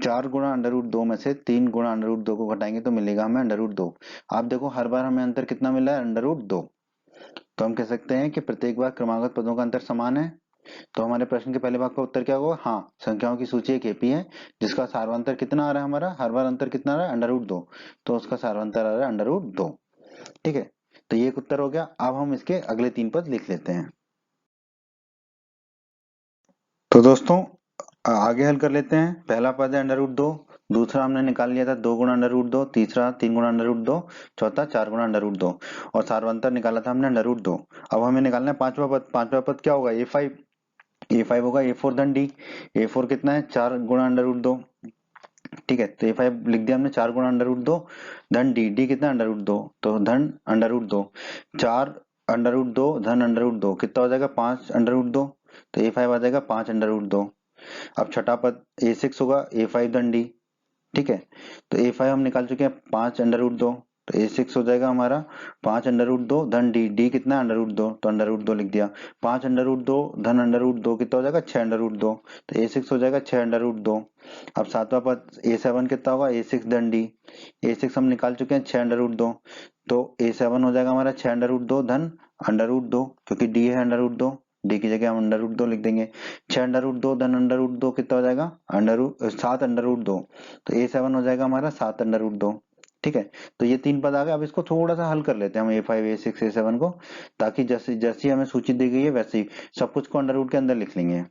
4 गुणा √2 में से 3 गुणा √2 को घटाएंगे तो मिलेगा हमें √2। आप देखो हर बार हमें अंतर कितना मिला है, √2। तो हम कह सकते हैं कि प्रत्येक बार क्रमागत पदों का अंतर समान है। तो हमारे प्रश्न के पहले भाग का उत्तर क्या होगा? हाँ, संख्याओं की सूची एक एपी है जिसका सार्वंतर कितना आ रहा है हमारा? हर बार अंतर कितना आ रहा है? √2। तो उसका सार्वंतर आ रहा है √2। ठीक है, तो ये एक उत्तर हो गया। अब हम इसके अगले 3 पद लिख लेते हैं। तो दोस्तों आगे हल कर लेते हैं। पहला पद है √2, दूसरा हमने निकाल लिया था 2 गुणा √2, तीसरा 3 गुणा √2, चौथा 4 गुणा √2 और सार्वंतर निकाला था हमने √2। अब हमें निकालना है पांचवा पद। पांचवा पद क्या होगा? ए5 होगा A4 धन डी। A4 कितना है? 4 गुणा √2। ठीक है, तो A5 लिख दिया हमने 4 गुणा √2 धन डी कितना? √2, तो धन √2। 4 √2 धन √2 कितना हो जाएगा? 5 √2। तो A5 आ जाएगा 5 √2। अब छठा पद A6 होगा A5 धन डी। ठीक है, तो A5 हम निकाल चुके हैं 5 √2, तो A6 हो जाएगा हमारा 5 √2 धन डी कितना? √2, तो √2 लिख दिया। 5 √2 धन √2 कितना हो जाएगा? 6 √2, तो A6 हो जाएगा 6 √2। अब सातवां पद A7 कितना होगा? A6 धन डी। A6 हम निकाल चुके हैं 6 √2, तो A7 हो जाएगा हमारा 6 √2 धन √2, क्योंकि डी है √2, डी की जगह हम √2 लिख देंगे। 6 √2 धन √2 कितना हो जाएगा? 7 √2, तो A7 हो जाएगा हमारा 7 √2। ठीक है, तो ये 3 पद आ गए। अब इसको थोड़ा सा हल कर लेते हैं हम A5 A6 A7 को, ताकि जैसे जैसी हमें सूची दी गई है वैसे ही सब कुछ को अंडर रूट के अंदर लिख लेंगे।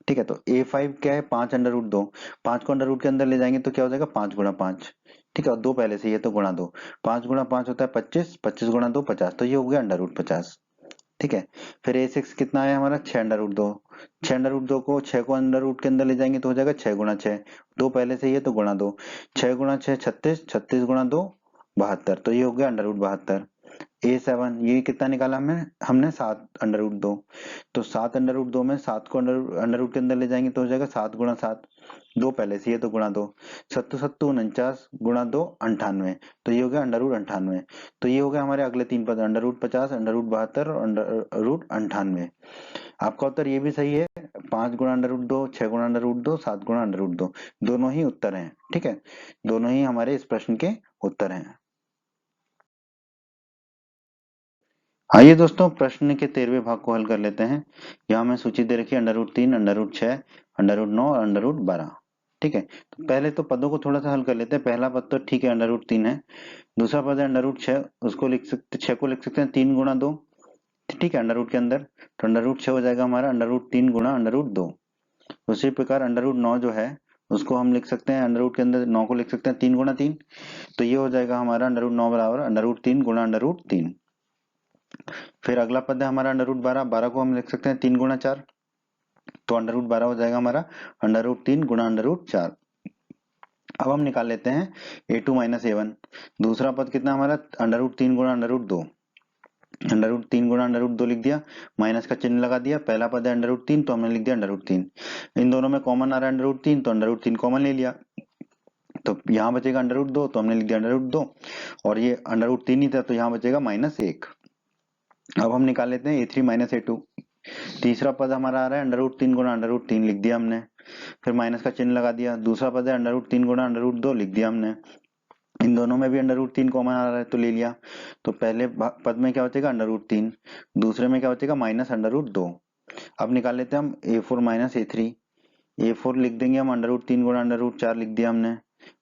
ठीक है, तो A5 क्या है? 5 √2। 5 को अंडर रूट के अंदर ले जाएंगे तो क्या हो जाएगा? 5 गुणा 5। ठीक है, और 2 पहले से ही है तो गुणा 2। 5 गुणा 5 होता है 25, 25 गुणा 2 50, तो ये हो गया √50। ठीक है, फिर A6 कितना है हमारा? 6 √2। 6 √2 को 6 को अंडर रूट के अंदर ले जाएंगे तो हो जाएगा 6 गुणा 6। 2 पहले से ही है तो गुणा 2। 6 गुणा 6 36, 36 गुणा 2 72, तो ये हो गया √72। A7 ये कितना निकाला हमने 7 √2। तो 7 √2 में 7 को अंडर रूट के अंदर ले जाएंगे तो हो जाएगा 7 गुणा 7। 2 पहले से ही है तो गुणा 2। 7 7 49 गुणा 2 98, तो ये हो गया √98। तो ये हो गया हमारे अगले 3 पद √50, √72 और √98। आपका उत्तर ये भी सही है। 5 गुणा √2, 6 गुणा √2, 7 गुणा √2, दोनों ही उत्तर हैं। ठीक है, दोनों ही हमारे इस प्रश्न के उत्तर हैं। आइए दोस्तों प्रश्न के 13वें भाग को हल कर लेते हैं। यहाँ हमें सूची दे रखी है √3, √6, √9 और √12। ठीक है, तो पहले तो पदों को थोड़ा सा हल कर लेते हैं। पहला पद तो ठीक है √3 है। दूसरा पद है √6, उसको लिख सकते 6 को लिख सकते हैं 3 गुणा 2। ठीक है, अंडर रूट के अंदर, तो √6 हो जाएगा हमारा √3 गुणा √2। उसी प्रकार √9 जो है उसको हम लिख सकते हैं अंडर रूट के अंदर 9 को लिख सकते हैं 3 गुणा 3। तो ये हो जाएगा हमारा √9 बराबर √3 गुणा √3। फिर अगला पद है हमारा √12। 12 को हम लिख सकते हैं 3 गुणा 4, तो √12 हो जाएगा हमारा √3 गुणा √4। अब हम निकाल लेते हैं A2 माइनस A1। दूसरा पद कितना हमारा? √3 गुणा √2। √3 गुणा √2 लिख दिया, माइनस का चिन्ह लगा दिया। पहला पद है √3, तो हमने लिख दिया √3। इन दोनों में कॉमन आ रहा है √3, तो √3 कॉमन ले लिया, तो यहाँ बचेगा √2, तो हमने लिख दिया √2। और ये √3 ही था तो यहाँ बचेगा -1। अब हम निकाल लेते हैं A3 माइनस A2। तीसरा पद हमारा आ रहा है √3 गुणा √3 लिख दिया हमने, फिर माइनस का चिन्ह लगा दिया। दूसरा पद है √3 गुणा √2 लिख दिया हमने। इन दोनों में भी √3 कॉमन आ रहा है तो ले लिया। तो पहले पद में क्या बचेगा? √3, दूसरे में क्या बचेगा? -√2। अब निकाल लेते हैं हम A4 माइनस A3। A4 लिख देंगे हम √3 गुणा √4 लिख दिया हमने,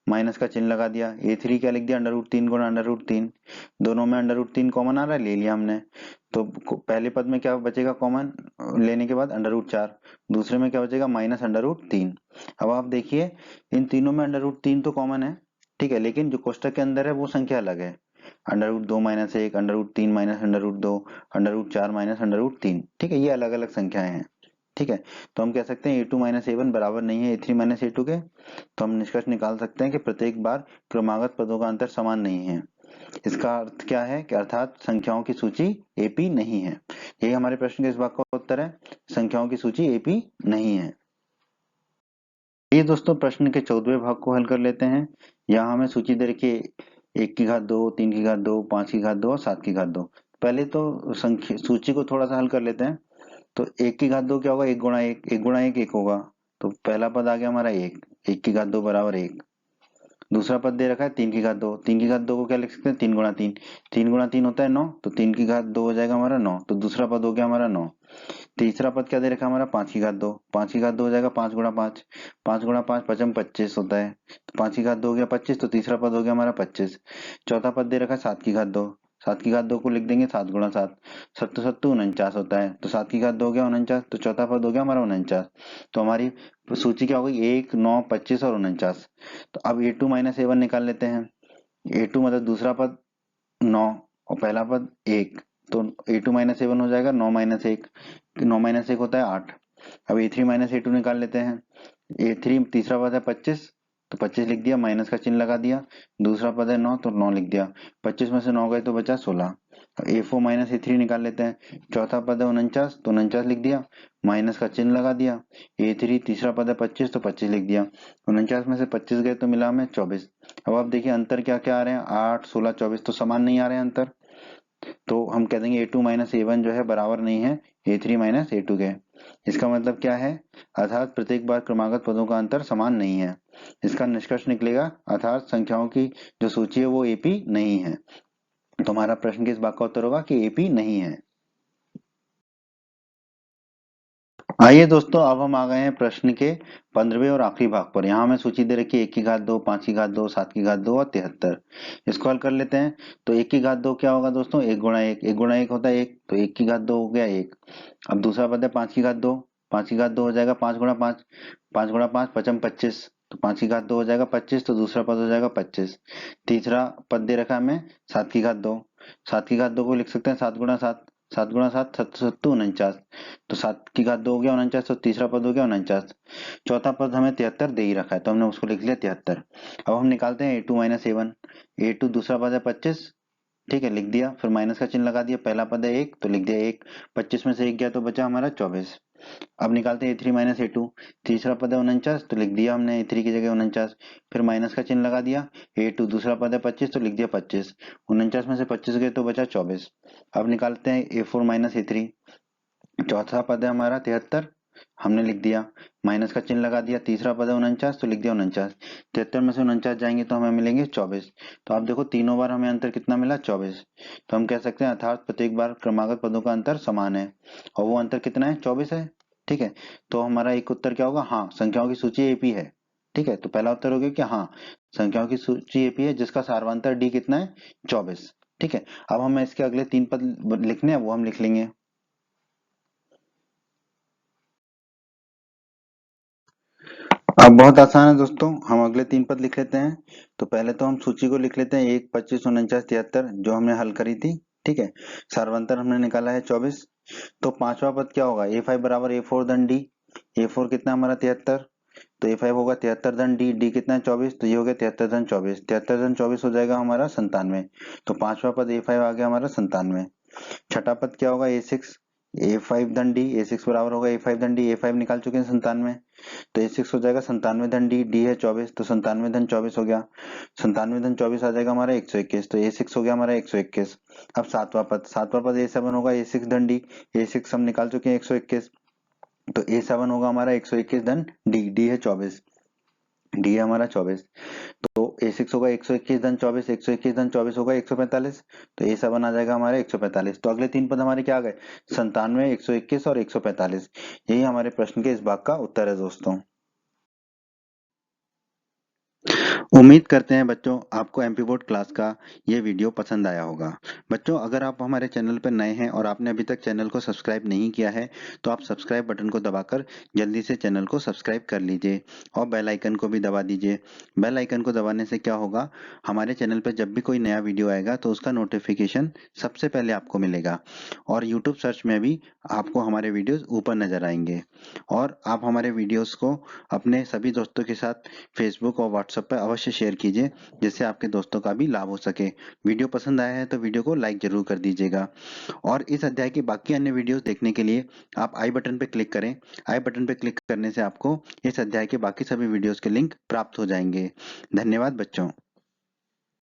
माइनस का चिन्ह लगा दिया। A3 क्या लिख दिया? √3 गुणा √3। दोनों में √3 कॉमन आ रहा है, ले लिया हमने। तो पहले पद में क्या बचेगा कॉमन लेने के बाद? √4। दूसरे में क्या बचेगा? -√3। अब आप देखिए इन तीनों में √3 तो कॉमन है, ठीक है, लेकिन जो कोष्टक के अंदर है वो संख्या अलग है। √2 माइनस 1, √3 माइनस √2, √4 माइनस √3। ठीक है, ये अलग अलग संख्याएं हैं। ठीक है, तो हम कह सकते हैं A2 माइनस A1 बराबर नहीं है A3 माइनस A2 के। तो हम निष्कर्ष निकाल सकते हैं कि प्रत्येक बार क्रमागत पदों का अंतर समान नहीं है। इसका अर्थ क्या है कि अर्थात संख्याओं की सूची AP नहीं है। यही हमारे प्रश्न के इस भाग का उत्तर है, संख्याओं की सूची AP नहीं है। ये दोस्तों प्रश्न के 14वें भाग को हल कर लेते हैं। यहाँ हमें सूची दे रखी है 1 की घात 2, 3 की घात 2, 5 की घात 2 और 7 की घात 2। पहले तो सूची को थोड़ा सा हल कर लेते हैं। तो 1 की घात 2 क्या होगा? 1 गुणा 1, 1 गुणा 1 1 होगा। तो पहला पद आ गया हमारा 1, 1 की घात 2 बराबर 1। दूसरा पद दे रखा है 3 की घात 2, 3 की घात 2 को क्या लिख सकते हैं 3 गुणा 3, 3 गुणा 3 होता है 9, तो 3 की घात 2 हो जाएगा हमारा 9, तो दूसरा पद हो गया हमारा 9। तीसरा पद क्या दे रखा है हमारा 5 की घात 2, 5 की घात 2 हो जाएगा 5 गुणा 5, 5 गुणा 5 पचम 25 होता है, तो 5 की घात 2 हो गया 25, तो तीसरा पद हो गया हमारा 25। चौथा पद दे रखा है 7 की घात 2, 7 की घात 2 को लिख देंगे 7 गुणा 7, सत्तू सत्तू 49 होता है, तो 7 की घात 2 हो गया 49, तो चौथा पद हो गया हमारा 49। तो हमारी सूची क्या हो गई 1, 9, 25 और 49। तो अब A2 माइनस A1 निकाल लेते हैं। A2 मतलब दूसरा पद 9 और पहला पद 1, तो A2 माइनस A1 हो जाएगा 9 माइनस 1, 9 माइनस 1 होता है 8। अब A3 माइनस A2 निकाल लेते हैं। A3 तीसरा पद है 25, तो 25 लिख दिया, माइनस का चिन्ह लगा दिया। दूसरा पद है 9, तो 9 लिख दिया, 25 में से 9 गए तो बचा 16। A4 माइनस A3 निकाल लेते हैं। चौथा पद है 49, तो 49 लिख दिया, माइनस का चिन्ह लगा दिया। A3 तीसरा पद है 25, तो 25 लिख दिया, 49 में से 25 गए तो मिला हमें 24। अब आप देखिए अंतर क्या क्या आ रहे हैं, 8, 16, 24 तो समान नहीं आ रहे हैं अंतर, तो हम कह देंगे A2 माइनस A1 जो है बराबर नहीं है A3 माइनस A2 के। इसका मतलब क्या है, अर्थात प्रत्येक बार क्रमागत पदों का अंतर समान नहीं है। इसका निष्कर्ष निकलेगा अर्थात संख्याओं की जो सूची है वो AP नहीं है। तो हमारा प्रश्न किस भाग का उत्तर होगा कि AP नहीं है। आइए दोस्तों, अब हम आ गए हैं प्रश्न के 15वें और आखिरी भाग पर। यहाँ हमें सूची दे रखी है 1 की घात 2, 5 की घात 2, 7 की घात 2 और 73। इसको हल कर लेते हैं। तो 1 की घात 2 क्या होगा दोस्तों, 1 गुणा 1, 1 गुणा 1 होता है 1, तो 1 की घात 2 हो गया 1। अब दूसरा पद है 5 की घात 2, 5 की घात 2 हो जाएगा 5 गुणा 5, 5 गुणा 5 पचम 25, तो 5 की घात 2 हो जाएगा 25, तो दूसरा पद हो जाएगा 25। तीसरा पद दे रखा है हमें 7 की घात 2, 7 की घात 2 को लिख सकते हैं 7 गुणा 7, 7 गुणा 7 सत्तू सत्तू 49, तो 7 की घात 2 हो गया 49, तो तीसरा पद हो गया 49। चौथा पद हमें 73 दे ही रखा है, तो हमने उसको लिख लिया 73। अब हम निकालते हैं A2 माइनस A1। A2 दूसरा पद है 25, ठीक है लिख दिया, फिर माइनस का चिन्ह लगा दिया, पहला पद है 1 तो लिख दिया 1, 25 में से 1 गया तो बचा हमारा 24। अब निकालते हैं A3 माइनस A2, तीसरा पद है 49, तो लिख दिया हमने A3 की जगह 49, फिर माइनस का चिन्ह लगा दिया। A2 दूसरा पद है 25, तो लिख दिया 25, 49 में से 25 गए तो बचा 24। अब निकालते हैं A4 माइनस A3, चौथा पद है हमारा 73, हमने लिख दिया, माइनस का चिन्ह लगा दिया, तीसरा पद है 49, तो लिख दिया 49, 73 में से 49 जाएंगे तो हमें मिलेंगे 24। तो आप देखो तीनों बार हमें अंतर कितना मिला 24। तो हम कह सकते हैं अर्थात प्रत्येक बार क्रमागत पदों का अंतर समान है, और वो अंतर कितना है 24 है। ठीक है, तो हमारा एक उत्तर क्या होगा, हाँ संख्याओं की सूची एपी है। ठीक है, तो पहला उत्तर हो गया कि हाँ संख्याओं की सूची एपी है जिसका सार्वंतर डी कितना है 24। ठीक है, अब हमें इसके अगले 3 पद लिखने हैं वो हम लिख लेंगे। अब बहुत आसान है दोस्तों, हम अगले 3 पद लिख लेते हैं। तो पहले तो हम सूची को लिख लेते हैं 1, 25, 49, 73 जो हमने हल करी थी। ठीक है, सार्वंतर हमने निकाला है 24। तो पांचवा पद क्या होगा, A5 बराबर A4 धन D। A4 कितना हमारा 73, तो A5 होगा 73 धन D, D कितना है 24, तो ये हो गया 73 धन 24, 73 धन 24 हो जाएगा हमारा 97। तो पांचवा पद A5 आ गया हमारा 97। छठा पद क्या होगा A6, A5 धन D, A6 बराबर होगा A5 धन D, A5 निकाल चुके हैं 97, तो A6 हो जाएगा 97 धन D, D है 24, तो 97 धन 24 हो गया, 97 धन 24 आ जाएगा हमारा 121, तो A6 हो गया हमारा 121। अब सातवां पद A7 होगा A6 धन D, A6 हम निकाल चुके हैं 121, तो A7 होगा हमारा 121 धन D, D है 24, D है हमारा 24, तो A6 होगा 121 धन 24, 121 धन 24 होगा 145, तो A7 आ जाएगा हमारे 145। तो अगले 3 पद हमारे क्या आ गए, 97, 121 और 145। यही हमारे प्रश्न के इस भाग का उत्तर है दोस्तों। उम्मीद करते हैं बच्चों आपको एमपी बोर्ड क्लास का ये वीडियो पसंद आया होगा। बच्चों अगर आप हमारे चैनल पर नए हैं और आपने अभी तक चैनल को सब्सक्राइब नहीं किया है तो आप सब्सक्राइब बटन को दबाकर जल्दी से चैनल को सब्सक्राइब कर लीजिए और बेल आइकन को भी दबा दीजिए। बेल आइकन को दबाने से क्या होगा, हमारे चैनल पर जब भी कोई नया वीडियो आएगा तो उसका नोटिफिकेशन सबसे पहले आपको मिलेगा, और यूट्यूब सर्च में भी आपको हमारे वीडियोस ऊपर नजर आएंगे। और आप हमारे वीडियोस को अपने सभी दोस्तों के साथ फेसबुक और व्हाट्सएप पर अवश्य शेयर कीजिए जिससे आपके दोस्तों का भी लाभ हो सके। वीडियो पसंद आया है तो वीडियो को लाइक जरूर कर दीजिएगा, और इस अध्याय की बाकी अन्य वीडियोस देखने के लिए आप आई बटन पर क्लिक करें। आई बटन पर क्लिक करने से आपको इस अध्याय के बाकी सभी वीडियोस के लिंक प्राप्त हो जाएंगे। धन्यवाद बच्चों।